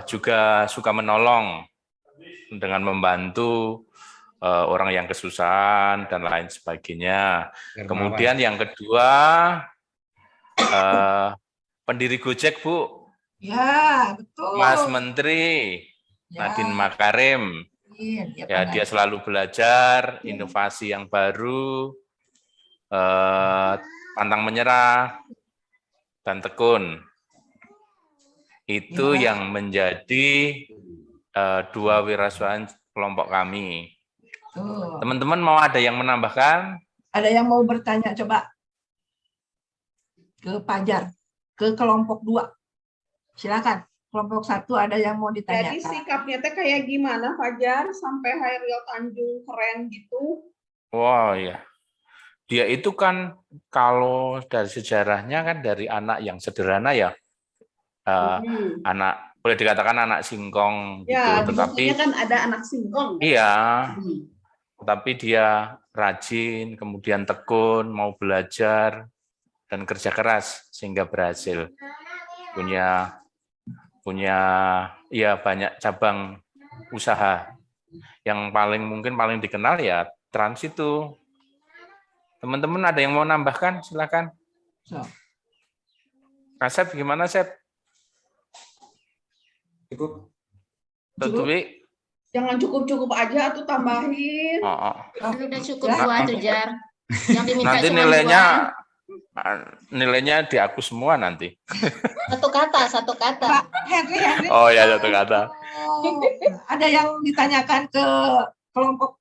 juga suka menolong dengan membantu orang yang kesusahan dan lain sebagainya. Kemudian yang kedua, pendiri Gojek, Bu. Ya, betul. Mas Menteri Nadiem Makarim. Ya, dia selalu belajar inovasi yang baru, pantang menyerah, dan tekun. Itu yang menjadi 2 wirausahawan kelompok kami. Teman-teman mau ada yang menambahkan? Ada yang mau bertanya, coba ke Fajar, ke kelompok 2. Silakan. Kelompok 1 ada yang mau ditanyakan. Jadi sikapnya teh kayak gimana Fajar sampai Khairul Tanjung keren gitu? Wah, ya. Dia itu kan kalau dari sejarahnya kan dari anak yang sederhana ya. Anak boleh dikatakan anak singkong gitu, Ya, tetapi kan ada anak singkong. iya. Tapi dia rajin, kemudian tekun, mau belajar dan kerja keras sehingga berhasil. Punya ya banyak cabang usaha. Yang paling dikenal ya Trans itu. Teman-teman ada yang mau nambahkan? Silakan. Kasep gimana, Sep? Cukup. Tutui. Jangan cukup-cukup aja tuh tambahin. Udah cukup 2 tuh, Jar. Yang diminta Nanti cuma nilainya di aku semua nanti. Satu kata. Henry. Oh ya, satu kata. Ada yang ditanyakan ke kelompok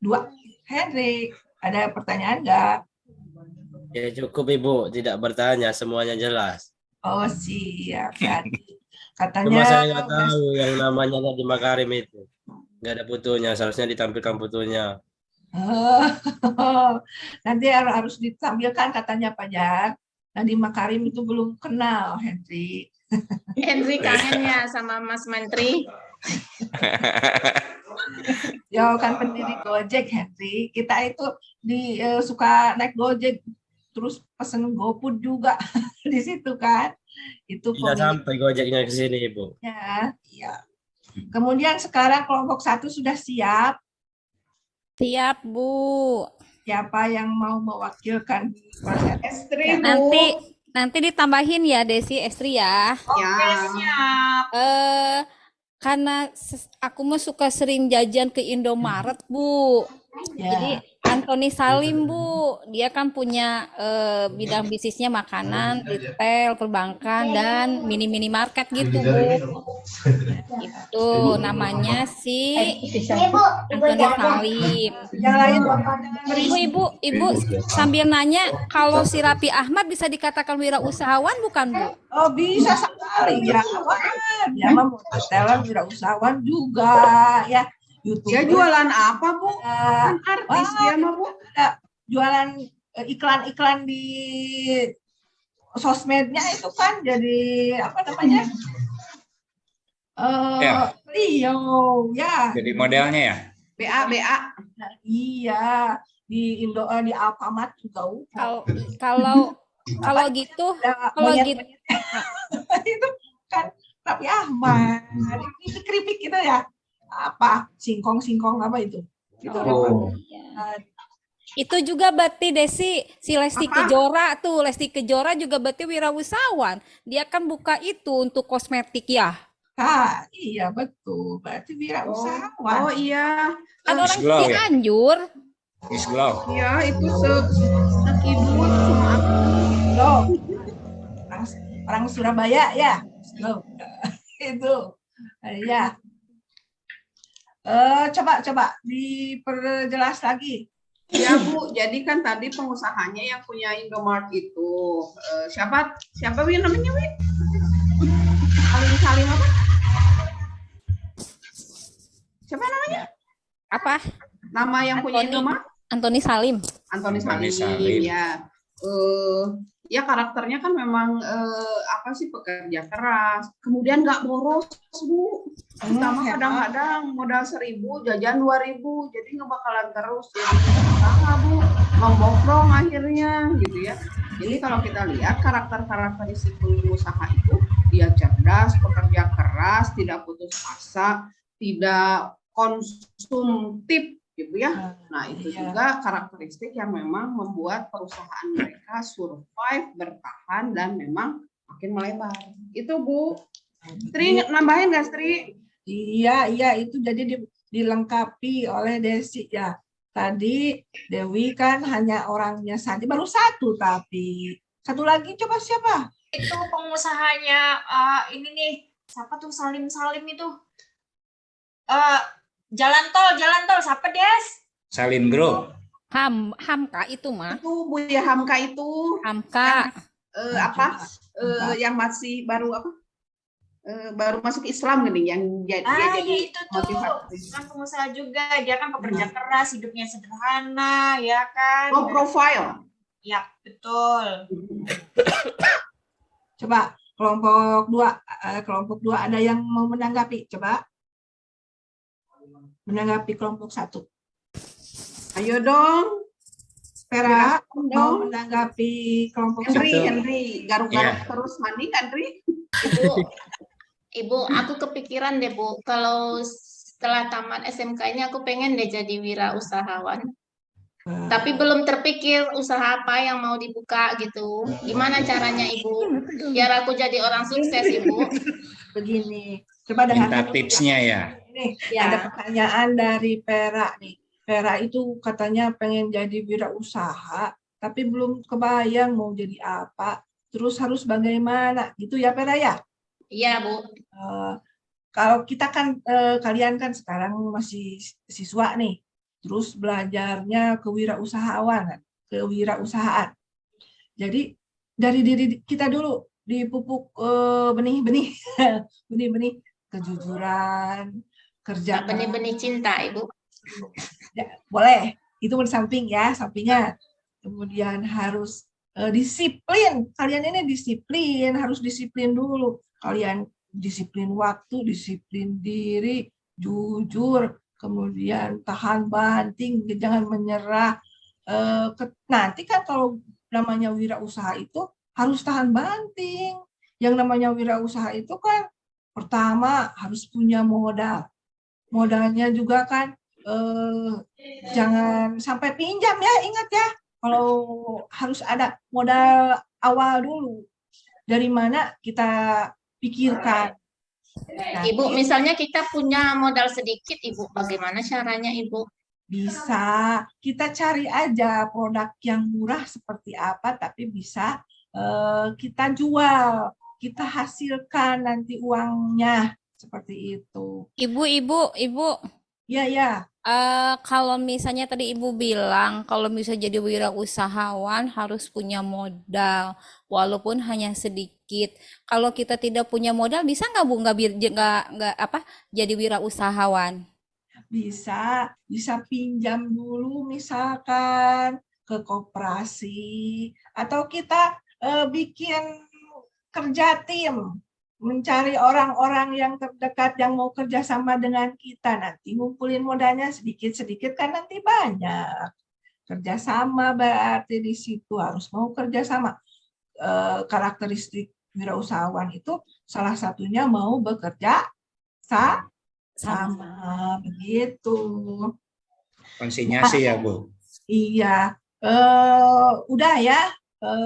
2. Henry, ada pertanyaan enggak? Ya cukup Ibu, tidak bertanya, semuanya jelas. Oh siap. Katanya Cuma saya nggak tahu yang namanya Nadiem Makarim itu. Nggak ada fotonya, seharusnya ditampilkan fotonya. Nanti harus ditampilkan katanya Fajar. Nadiem Makarim itu belum kenal, Henry. Henry kangen ya sama Mas Menteri. Ya kan pendiri Gojek, Henry. Kita itu suka naik Gojek, terus pesen GoFood juga di situ kan. Itu Tidak sampai Gojeknya ke sini, Ibu. Ya, iya. Kemudian sekarang kelompok 1 sudah siap. Siap, Bu. Siapa yang mau mewakilkan proses? Estri, Bu. Nanti ditambahin ya Desi, Estri ya. Oke, siap. karena aku mah suka sering jajan ke Indomaret, Bu. Jadi Antoni Salim, Bu, dia kan punya bidang bisnisnya makanan, retail, perbankan, dan mini market gitu, Bu. Itu namanya si Antoni Salim. Ibu sambil nanya, kalau si Raffi Ahmad bisa dikatakan wirausahawan bukan, Bu? Oh, bisa sekali ya. Dia mah talent wirausahawan juga ya. YouTuber. Dia jualan apa, Bu? Kan artis dia mah, Bu. Jualan iklan-iklan di sosmednya itu kan jadi apa namanya? Beliau ya. Jadi modelnya ya? BA. Iya, di di Alfamart juga. Kalau gitu itu kan Raffi Ahmad. Ini keripik gitu ya. Apa singkong apa itu? Itu juga berarti Desi, si Lesti Kejora tuh, Lesti Kejora juga berarti wirausahawan. Dia kan buka itu untuk kosmetik ya. Iya betul, berarti wirausahawan. Oh iya. Kan orang Cianjur. Miss Glow. Iya, itu sekibut cuma orang Surabaya ya. Itu. Ya. Coba diperjelas lagi. Ya, Bu, jadi kan tadi pengusahanya yang punya Indomaret itu siapa Wi namanya, Wi? Salim apa? Siapa namanya? Apa? Nama yang punya Indomaret? Antoni Salim. Antoni Salim, ya. Ya karakternya kan memang pekerja keras, kemudian nggak boros, Bu. Pertama kadang-kadang modal 1.000 jajan 2.000, jadi nggak bakalan terus jadi usaha, Bu, membokrong akhirnya gitu ya. Jadi kalau kita lihat karakteristik pengusaha itu, dia cerdas, pekerja keras, tidak putus asa, tidak konsumtif gitu ya. Nah, itu juga karakteristik yang memang membuat perusahaan mereka survive, bertahan, dan memang makin melebar. Itu, Bu. Tri, nambahin nggak, Tri? Iya, itu jadi dilengkapi oleh Desi ya. Tadi Dewi kan hanya orangnya saja, baru satu, tapi satu lagi coba siapa? Itu pengusahanya ini nih, siapa tuh Salim itu? Jalan tol, siapa Des? Salim Group. Hamka itu mah. Itu Bu ya, Hamka itu. Hamka. Yang masih baru baru masuk Islam gini, yang dia jadi itu tuh kan pengusaha juga, dia kan pekerja keras, hidupnya sederhana, ya kan? Low profile. Ya, betul. Coba kelompok dua ada yang mau menanggapi, coba. Menanggapi kelompok 1. Ayo dong. Vera mau menanggapi kelompok Henry, garuk-garuk terus mandi kan, Henry? Ibu, aku kepikiran deh, Bu, kalau setelah tamat SMK ini aku pengen deh jadi wirausahawan. Tapi belum terpikir usaha apa yang mau dibuka gitu. Gimana caranya, Ibu? Biar aku jadi orang sukses, Ibu. Begini, coba dengan minta tipsnya ya. Nih, ada pertanyaan dari Vera nih. Vera itu katanya pengen jadi wirausaha, tapi belum kebayang mau jadi apa. Terus harus bagaimana, gitu ya Vera ya? Iya, Bu. Kalau kita kan, kalian kan sekarang masih siswa nih, terus belajarnya kewirausahaan. Jadi dari diri kita dulu dipupuk benih-benih, benih-benih kejujuran, kerja. Benih-benih cinta, Ibu. Ya, boleh, itu bersamping ya, sampingan. Kemudian harus disiplin. Kalian ini disiplin, harus disiplin dulu. Kalian disiplin waktu, disiplin diri, jujur, kemudian tahan banting, jangan menyerah. Nanti kan kalau namanya wirausaha itu harus tahan banting. Yang namanya wirausaha itu kan pertama harus punya modal. Modalnya juga kan jangan sampai pinjam ya, ingat ya. Kalau harus ada modal awal dulu. Dari mana kita pikirkan Ibu, misalnya kita punya modal sedikit, Ibu, bagaimana caranya, Ibu? Bisa kita cari aja produk yang murah seperti apa, tapi bisa kita jual, kita hasilkan nanti uangnya seperti itu. Ibu. Ya. Kalau misalnya tadi Ibu bilang kalau bisa jadi wirausahawan harus punya modal, walaupun hanya sedikit. Kalau kita tidak punya modal, bisa nggak Bu nggak jadi wirausahawan? Bisa pinjam dulu misalkan ke koperasi, atau kita bikin kerja tim, mencari orang-orang yang terdekat yang mau kerjasama dengan kita, nanti ngumpulin modalnya sedikit-sedikit kan nanti banyak. Kerjasama berarti di situ harus mau kerjasama. Karakteristik wirausahawan itu salah satunya mau bekerja sama begitu. Konsinyasi ya Bu. Iya, udah ya.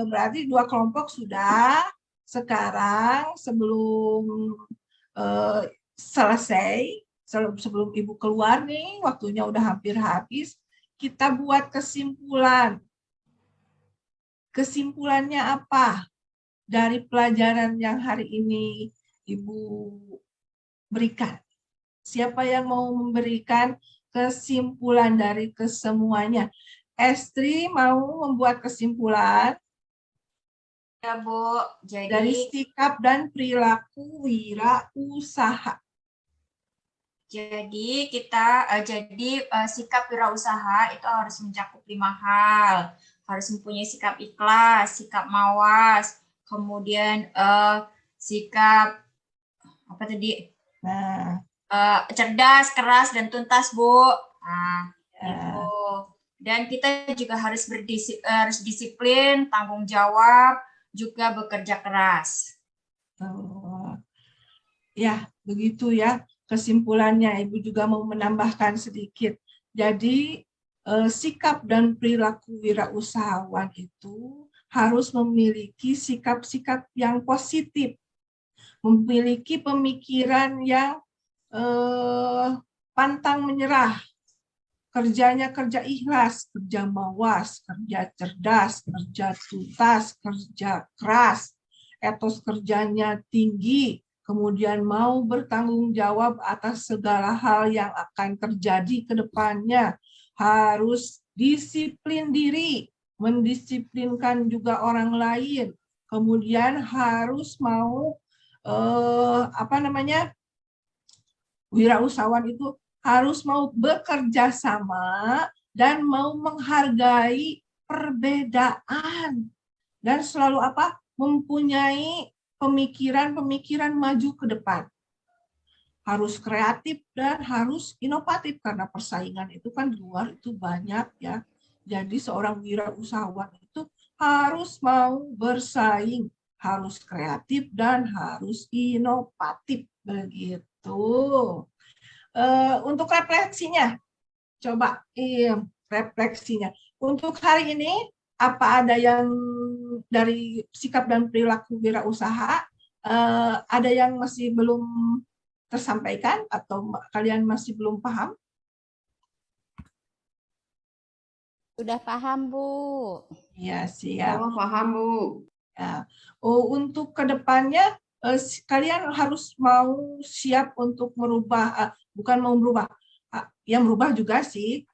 Berarti 2 kelompok sudah. Sekarang sebelum selesai, sebelum Ibu keluar nih, waktunya udah hampir habis, kita buat kesimpulan. Kesimpulannya apa? Dari pelajaran yang hari ini Ibu berikan. Siapa yang mau memberikan kesimpulan dari kesemuanya? Estri mau membuat kesimpulan? Ya, Bu. Jadi dari sikap dan perilaku wirausaha. Jadi sikap wirausaha itu harus mencakup 5 hal. Harus mempunyai sikap ikhlas, sikap mawas, kemudian sikap apa tadi? Cerdas, keras, dan tuntas, Bu. Itu. Dan kita juga harus disiplin, tanggung jawab, juga bekerja keras. Ya, begitu ya kesimpulannya. Ibu juga mau menambahkan sedikit. Jadi sikap dan perilaku wirausahawan itu harus memiliki sikap-sikap yang positif, memiliki pemikiran yang pantang menyerah, kerjanya kerja ikhlas, kerja mawas, kerja cerdas, kerja tuntas, kerja keras, etos kerjanya tinggi, kemudian mau bertanggung jawab atas segala hal yang akan terjadi ke depannya, harus disiplin diri, mendisiplinkan juga orang lain, kemudian harus mau wirausahawan itu harus mau bekerja sama dan mau menghargai perbedaan dan selalu mempunyai pemikiran maju ke depan. Harus kreatif dan harus inovatif karena persaingan itu kan di luar itu banyak ya. Jadi seorang wirausahawan itu harus mau bersaing, harus kreatif dan harus inovatif begitu. Untuk refleksinya, coba refleksinya. Untuk hari ini, apa ada yang dari sikap dan perilaku wirausaha, ada yang masih belum tersampaikan atau kalian masih belum paham? Sudah paham, Bu. Ya, siap. Oh, paham, Bu. Ya. Untuk kedepannya, kalian harus mau siap untuk merubah, bukan mau berubah, yang berubah juga sih,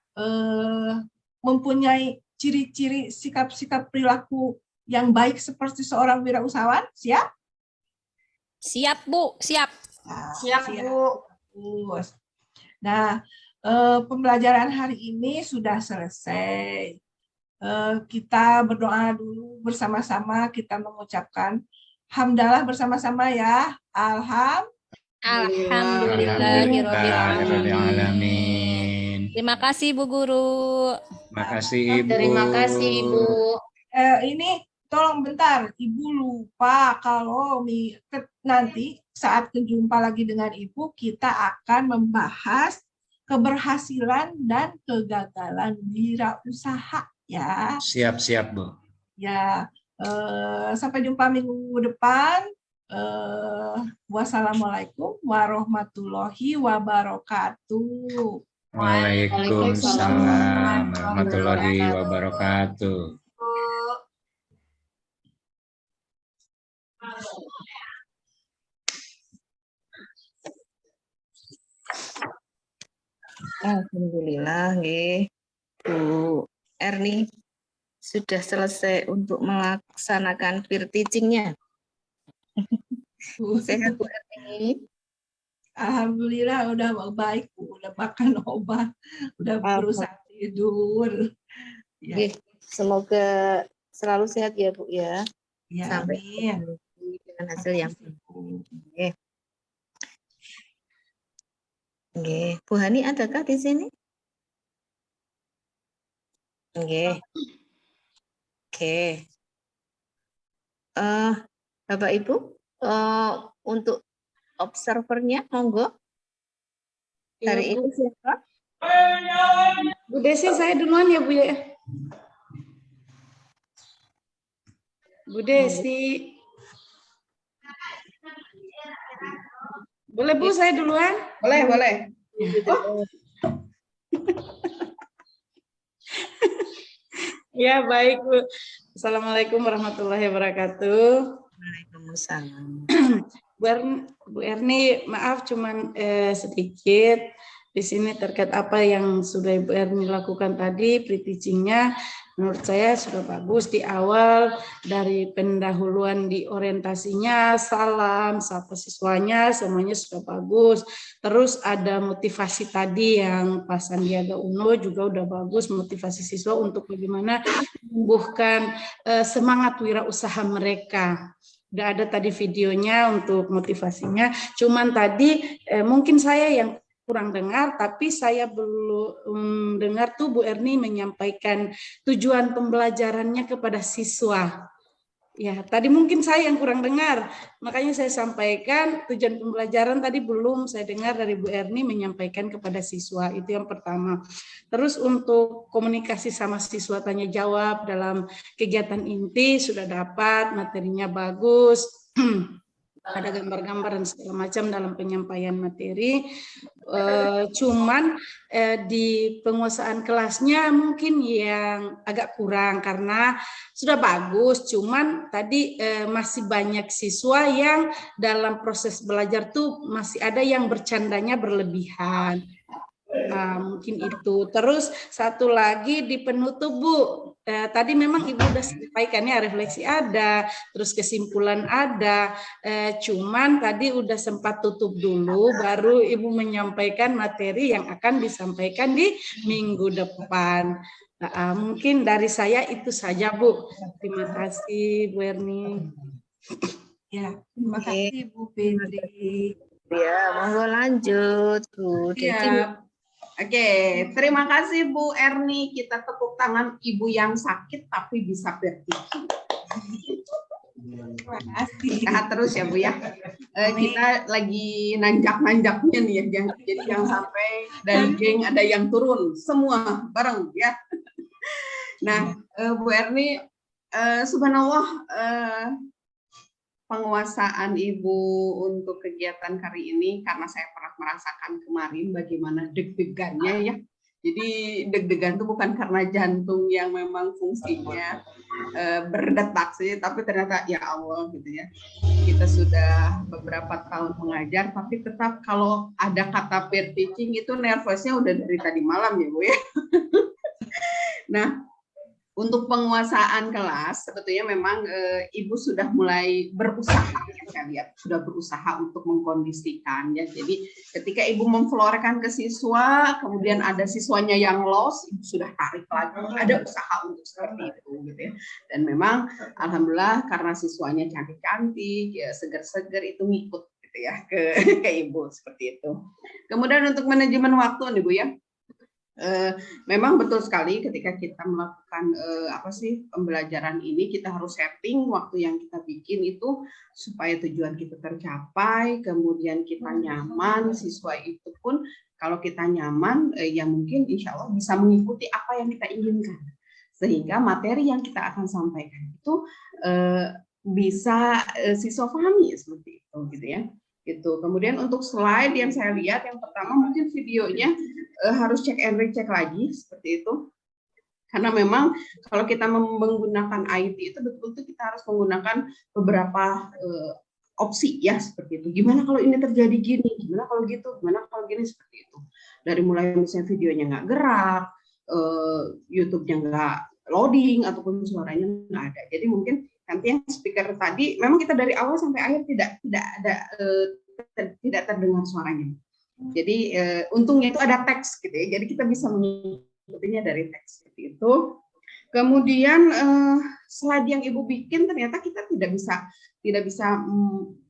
mempunyai ciri-ciri sikap-sikap perilaku yang baik seperti seorang wirausahawan. Siap? Siap, Bu. Siap. Siap, Bu. Nah, pembelajaran hari ini sudah selesai. Kita berdoa dulu bersama-sama, kita mengucapkan hamdalah bersama-sama ya. Alhamdulillahirrahmanirrahim. Terima kasih Bu Guru. Terima kasih Ibu. Terima kasih Ibu. Ini tolong bentar, Ibu lupa kalau nanti saat berjumpa lagi dengan Ibu, kita akan membahas keberhasilan dan kegagalan wirausaha ya. Siap-siap Bu. Ya, sampai jumpa minggu depan. Wassalamualaikum warahmatullahi wabarakatuh. Waalaikumsalam warahmatullahi wabarakatuh. Alhamdulillah, nggih. Bu Erni sudah selesai untuk melaksanakan peer teaching-nya. Sehat Bu Erni? Alhamdulillah udah baik Bu, udah makan obat, udah berusaha tidur. Ya. Semoga selalu sehat ya Bu ya. Ya, sampai amin. Dengan hasil yang baik. Oke, Bu Hani adakah di sini? Oke. Oke. Bapak Ibu, untuk observernya monggo. Hari ini siapa? Bu Desi, saya duluan ya Bu ya. Bu Desi. Boleh Bu, saya duluan? Boleh, boleh. Ya, baik Bu. Assalamualaikum warahmatullahi wabarakatuh. Waalaikumsalam. Bu Erni, maaf cuman sedikit di sini terkait apa yang sudah Ibu Erni lakukan tadi, pre-teaching-nya menurut saya sudah bagus di awal, dari pendahuluan di orientasinya, salam, sapa siswanya, semuanya sudah bagus. Terus ada motivasi tadi yang Pak Sandiaga Uno juga udah bagus, motivasi siswa untuk bagaimana menumbuhkan semangat wirausaha mereka. Udah ada tadi videonya untuk motivasinya, cuman tadi mungkin saya yang kurang dengar, tapi saya belum dengar tuh Bu Erni menyampaikan tujuan pembelajarannya kepada siswa. Ya, tadi mungkin saya yang kurang dengar, makanya saya sampaikan tujuan pembelajaran tadi belum saya dengar dari Bu Erni menyampaikan kepada siswa, itu yang pertama. Terus untuk komunikasi sama siswa tanya jawab dalam kegiatan inti sudah dapat, materinya bagus. Ada gambar-gambar dan segala macam dalam penyampaian materi, cuman di penguasaan kelasnya mungkin yang agak kurang karena sudah bagus, cuman tadi masih banyak siswa yang dalam proses belajar tuh masih ada yang bercandanya berlebihan. Mungkin itu. Terus satu lagi di penutup Bu, tadi memang Ibu sudah sampaikan ya, refleksi ada, terus kesimpulan ada, cuman tadi udah sempat tutup dulu, baru Ibu menyampaikan materi yang akan disampaikan di minggu depan. Mungkin dari saya itu saja Bu. Terima kasih Bu Erni. Ya, terima kasih Bu Fitri. Ya, monggo lanjut Bu Desi. Ya. Oke, terima kasih Bu Erni. Kita tepuk tangan ibu yang sakit tapi bisa berpikir. Terima kasih. Sehat terus ya Bu ya. Kita lagi nanjak-nanjaknya nih ya. Jadi jangan sampai dari geng ada yang turun. Semua bareng ya. Nah, Bu Erni, subhanallah, penguasaan Ibu untuk kegiatan kali ini, karena saya pernah merasakan kemarin bagaimana deg-degannya ya. Jadi deg-degan itu bukan karena jantung yang memang fungsinya berdetak sih, tapi ternyata ya Allah gitu ya. Kita sudah beberapa tahun mengajar, tapi tetap kalau ada kata peer teaching itu nervousnya udah dari tadi malam ya Bu ya. Nah, untuk penguasaan kelas, sebetulnya memang Ibu sudah mulai berusaha, saya lihat sudah berusaha untuk mengkondisikan ya. Jadi ketika Ibu memflorkan ke siswa, kemudian ada siswanya yang lost, Ibu sudah tarik lagi, ada usaha untuk seperti itu, gitu ya. Dan memang alhamdulillah karena siswanya cantik-cantik, ya seger-seger itu ngikut, gitu ya, ke Ibu seperti itu. Kemudian untuk manajemen waktu nih Bu ya. Memang betul sekali ketika kita melakukan pembelajaran ini, kita harus setting waktu yang kita bikin itu supaya tujuan kita tercapai, kemudian kita nyaman, siswa itu pun kalau kita nyaman ya mungkin insya Allah bisa mengikuti apa yang kita inginkan, sehingga materi yang kita akan sampaikan itu bisa siswa pahami seperti itu gitu ya. Gitu. Kemudian untuk slide yang saya lihat yang pertama mungkin videonya harus cek and recheck lagi seperti itu. Karena memang kalau kita menggunakan IT itu betul-betul kita harus menggunakan beberapa opsi ya seperti itu. Gimana kalau ini terjadi gini, gimana kalau gitu, gimana kalau gini seperti itu. Dari mulai misalnya videonya nggak gerak, YouTube-nya nggak loading ataupun suaranya nggak ada. Jadi mungkin nanti yang speaker tadi memang kita dari awal sampai akhir tidak terdengar suaranya. Jadi untungnya itu ada teks gitu ya. Jadi kita bisa mengikutinya dari teks seperti itu. Kemudian slide yang Ibu bikin ternyata kita tidak bisa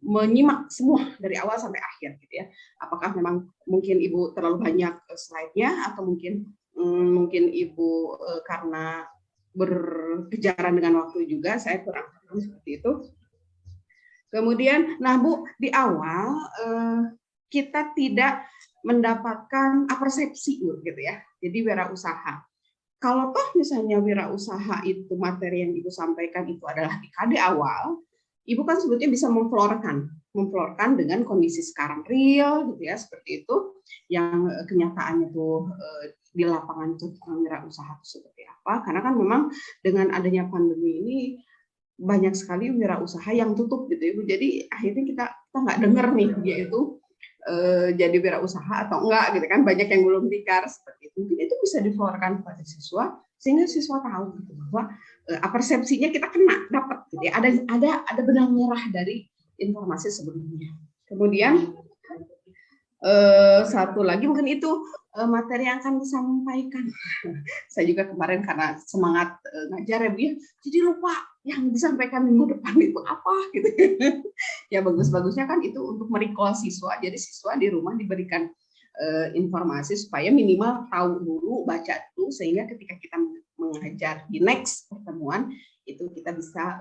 menyimak semua dari awal sampai akhir gitu ya. Apakah memang mungkin Ibu terlalu banyak slide-nya atau mungkin Ibu karena berkejaran dengan waktu juga, saya kurang paham seperti itu. Kemudian, nah Bu, di awal kita tidak mendapatkan persepsi gitu ya. Jadi wirausaha. Kalau toh misalnya wirausaha itu materi yang Ibu sampaikan itu adalah di KD awal, Ibu kan sebetulnya bisa memflorkan dengan kondisi sekarang real gitu ya, seperti itu, yang kenyataannya tuh di lapangan itu wirausaha itu seperti apa. Karena kan memang dengan adanya pandemi ini banyak sekali wirausaha yang tutup gitu ya. Jadi akhirnya kita nggak dengar nih dia itu jadi wirausaha atau enggak gitu kan, banyak yang belum dikar seperti itu. Mungkin itu bisa diflorkan kepada siswa sehingga siswa tahu gitu bahwa persepsinya kita kena dapat gitu ya. Ada benang merah dari informasi sebelumnya. Kemudian satu lagi mungkin itu materi yang akan disampaikan. Saya juga kemarin karena semangat ngajar ya Bu ya, jadi lupa yang disampaikan minggu depan itu apa gitu. Ya bagus-bagusnya kan itu untuk merecall siswa. Jadi siswa di rumah diberikan informasi supaya minimal tahu dulu, baca dulu, sehingga ketika kita mengajar di next pertemuan itu kita bisa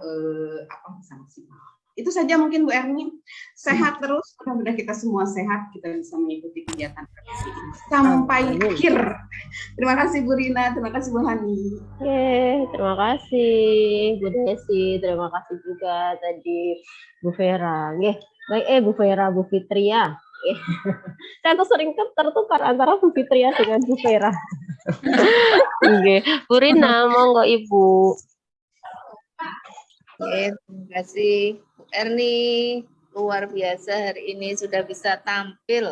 bisa maksimal. Itu saja mungkin Bu Erni. Sehat terus, mudah-mudahan kita semua sehat, kita bisa mengikuti kegiatan ini sampai akhir. Terima kasih Bu Rina, terima kasih Bu Hani. Terima kasih Bu Desi, terima kasih juga tadi Bu Vera. Baik, Bu Vera, Bu Fitria. Saya tuh sering tertukar antara Bu Fitria dengan Bu Vera. Bu Rina, monggo Ibu. Terima kasih Bu Erni, luar biasa hari ini sudah bisa tampil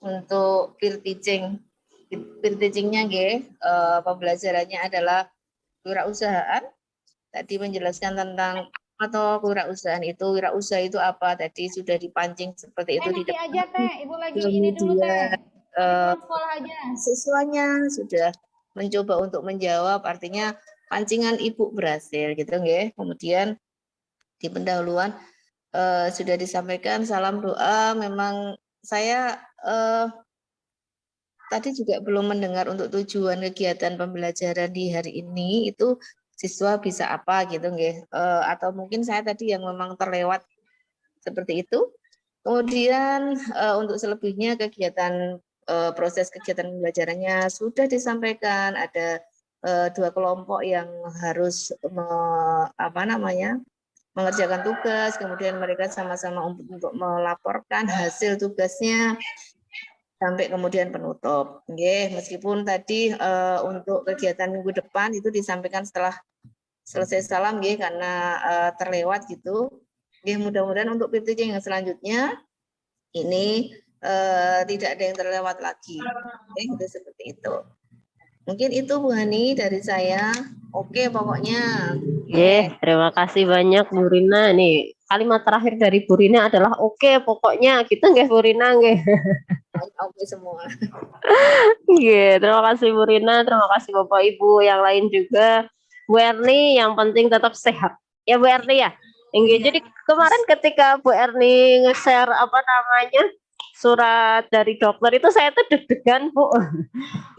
untuk peer teaching. Peer teachingnya pembelajarannya adalah kewirausahaan. Tadi menjelaskan tentang atau kewirausahaan itu, wirausaha itu apa? Tadi sudah dipancing seperti itu di depan. Aja Teh, Ibu lagi ini dulu Teh. Sekolah aja. Siswanya sudah mencoba untuk menjawab, artinya pancingan Ibu berhasil gitu nggih. Kemudian di pendahuluan sudah disampaikan salam doa. Memang saya tadi juga belum mendengar untuk tujuan kegiatan pembelajaran di hari ini itu siswa bisa apa gitu nggih. Atau mungkin saya tadi yang memang terlewat seperti itu. Kemudian untuk selebihnya kegiatan proses kegiatan pembelajarannya sudah disampaikan. Ada 2 kelompok yang harus mengerjakan tugas, kemudian mereka sama-sama untuk melaporkan hasil tugasnya sampai kemudian penutup. Meskipun tadi untuk kegiatan minggu depan itu disampaikan setelah selesai salam karena terlewat gitu. Mudah-mudahan untuk peer teaching yang selanjutnya ini tidak ada yang terlewat lagi. Itu seperti itu. Mungkin itu Bu Hani dari saya. Oke pokoknya. Terima kasih banyak Bu Rina. Nih kalimat terakhir dari Bu Rina adalah oke pokoknya. Kita Bu Rina Oke semua. Terima kasih Bu Rina, terima kasih Bapak Ibu yang lain juga. Bu Erni yang penting tetap sehat. Ya Bu Erni ya. Jadi kemarin ketika Bu Erni nge-share surat dari dokter itu saya tuh deg-degan Bu.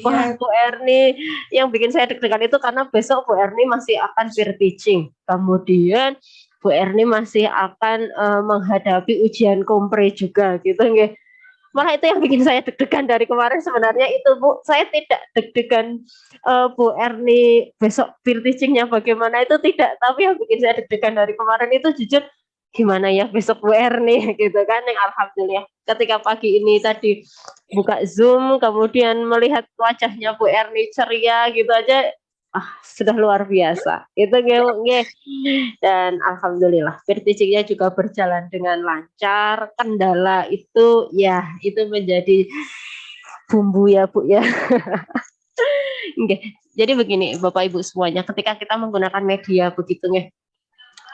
Wah Bu Erni, yang bikin saya deg-degan itu karena besok Bu Erni masih akan peer teaching. Kemudian Bu Erni masih akan menghadapi ujian kompre juga gitu nggih. Malah itu yang bikin saya deg-degan dari kemarin sebenarnya itu Bu. Saya tidak deg-degan Bu Erni besok peer teachingnya bagaimana itu tidak, tapi yang bikin saya deg-degan dari kemarin itu jujur gimana ya besok Bu Erni gitu kan. Yang alhamdulillah ketika pagi ini tadi buka Zoom kemudian melihat wajahnya Bu Erni ceria gitu aja sudah luar biasa itu nge. Dan alhamdulillah peer teachingnya juga berjalan dengan lancar. Kendala itu ya itu menjadi bumbu ya Bu ya. Jadi begini Bapak Ibu semuanya, ketika kita menggunakan media begitu nge,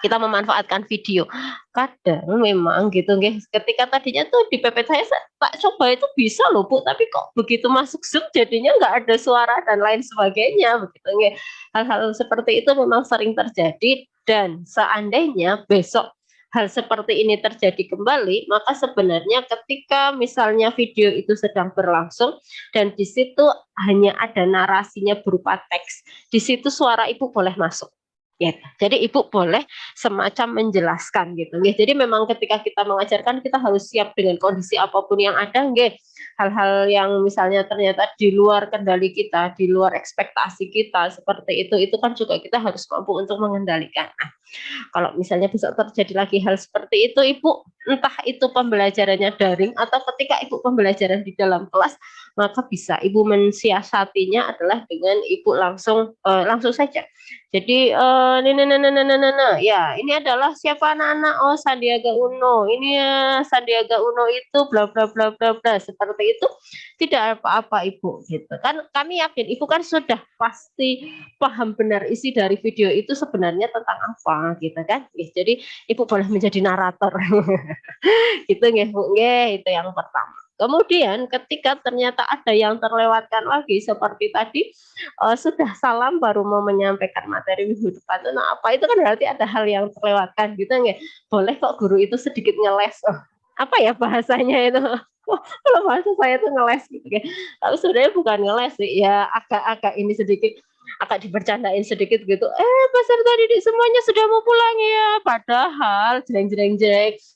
kita memanfaatkan video. Kadang memang gitu nggih. Ketika tadinya tuh di PPT saya tak coba itu bisa loh Bu, tapi kok begitu masuk Zoom jadinya nggak ada suara dan lain sebagainya begitu nggih. Hal-hal seperti itu memang sering terjadi, dan seandainya besok hal seperti ini terjadi kembali, maka sebenarnya ketika misalnya video itu sedang berlangsung dan di situ hanya ada narasinya berupa teks, di situ suara Ibu boleh masuk. Ya, jadi Ibu boleh semacam menjelaskan gitu. Ya, jadi memang ketika kita mengajarkan kita harus siap dengan kondisi apapun yang ada. Nggih. Hal-hal yang misalnya ternyata di luar kendali kita, di luar ekspektasi kita seperti itu kan juga kita harus mampu untuk mengendalikan. Nah, kalau misalnya besok terjadi lagi hal seperti itu, Ibu entah itu pembelajarannya daring atau ketika Ibu pembelajaran di dalam kelas, maka bisa Ibu mensiasatinya adalah dengan Ibu langsung saja. Jadi ya ini adalah siapa anak-anak, oh Sandiaga Uno, ini ya Sandiaga Uno itu bla bla bla bla bla, seperti itu tidak apa-apa Ibu gitu kan. Kami yakin Ibu kan sudah pasti paham benar isi dari video itu sebenarnya tentang apa gitu kan. Jadi Ibu boleh menjadi narator. Gitu nggih Bu nggih, itu yang pertama. Kemudian ketika ternyata ada yang terlewatkan lagi seperti tadi sudah salam baru mau menyampaikan materi minggu depan, nah apa itu kan berarti ada hal yang terlewatkan gitu nggih. Boleh kok guru itu sedikit ngeles, apa ya bahasanya itu, kalau bahasa saya itu ngeles gitu kan. Tapi sebenarnya bukan ngeles sih, ya agak ini sedikit, agak dibercandain sedikit gitu. Peserta didik semuanya sudah mau pulang ya. Padahal jreng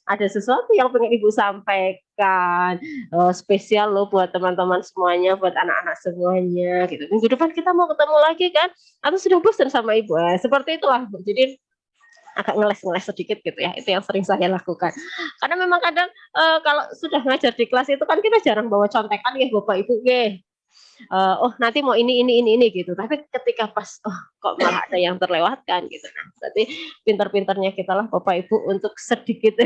ada sesuatu yang pengen Ibu sampaikan. Spesial loh buat teman-teman semuanya, buat anak-anak semuanya gitu. Minggu depan kita mau ketemu lagi kan? Atau sudah bosan sama Ibu? Seperti itulah Bu. Jadi agak ngeles sedikit gitu ya, itu yang sering saya lakukan. Karena memang kadang kalau sudah ngajar di kelas itu kan kita jarang bawa contekan ya Bapak Ibu nggih. Nanti mau ini gitu. Tapi ketika pas kok malah ada yang terlewatkan gitu. Nah, berarti pintar-pintarnya kita lah Bapak Ibu untuk sedikit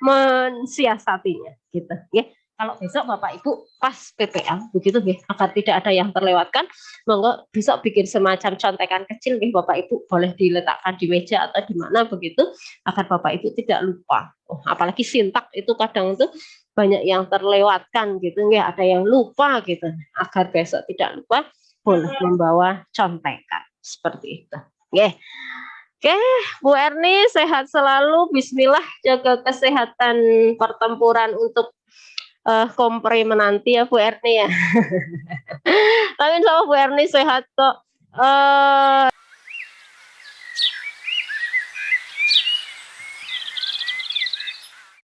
mensiasatinya gitu ya. Kalau besok Bapak Ibu pas PPL begitu nggih, agar tidak ada yang terlewatkan, monggo besok bikin semacam contekan kecil nggih Bapak Ibu, boleh diletakkan di meja atau di mana begitu agar Bapak Ibu tidak lupa. Apalagi sintak itu kadang itu banyak yang terlewatkan gitu nggih, ada yang lupa gitu. Agar besok tidak lupa boleh membawa contekan seperti itu. Nggih. Oke, Bu Erni sehat selalu, bismillah, jaga kesehatan pertempuran untuk kompre menanti ya Bu Erni ya. Amin, sama Bu Erni sehat kok.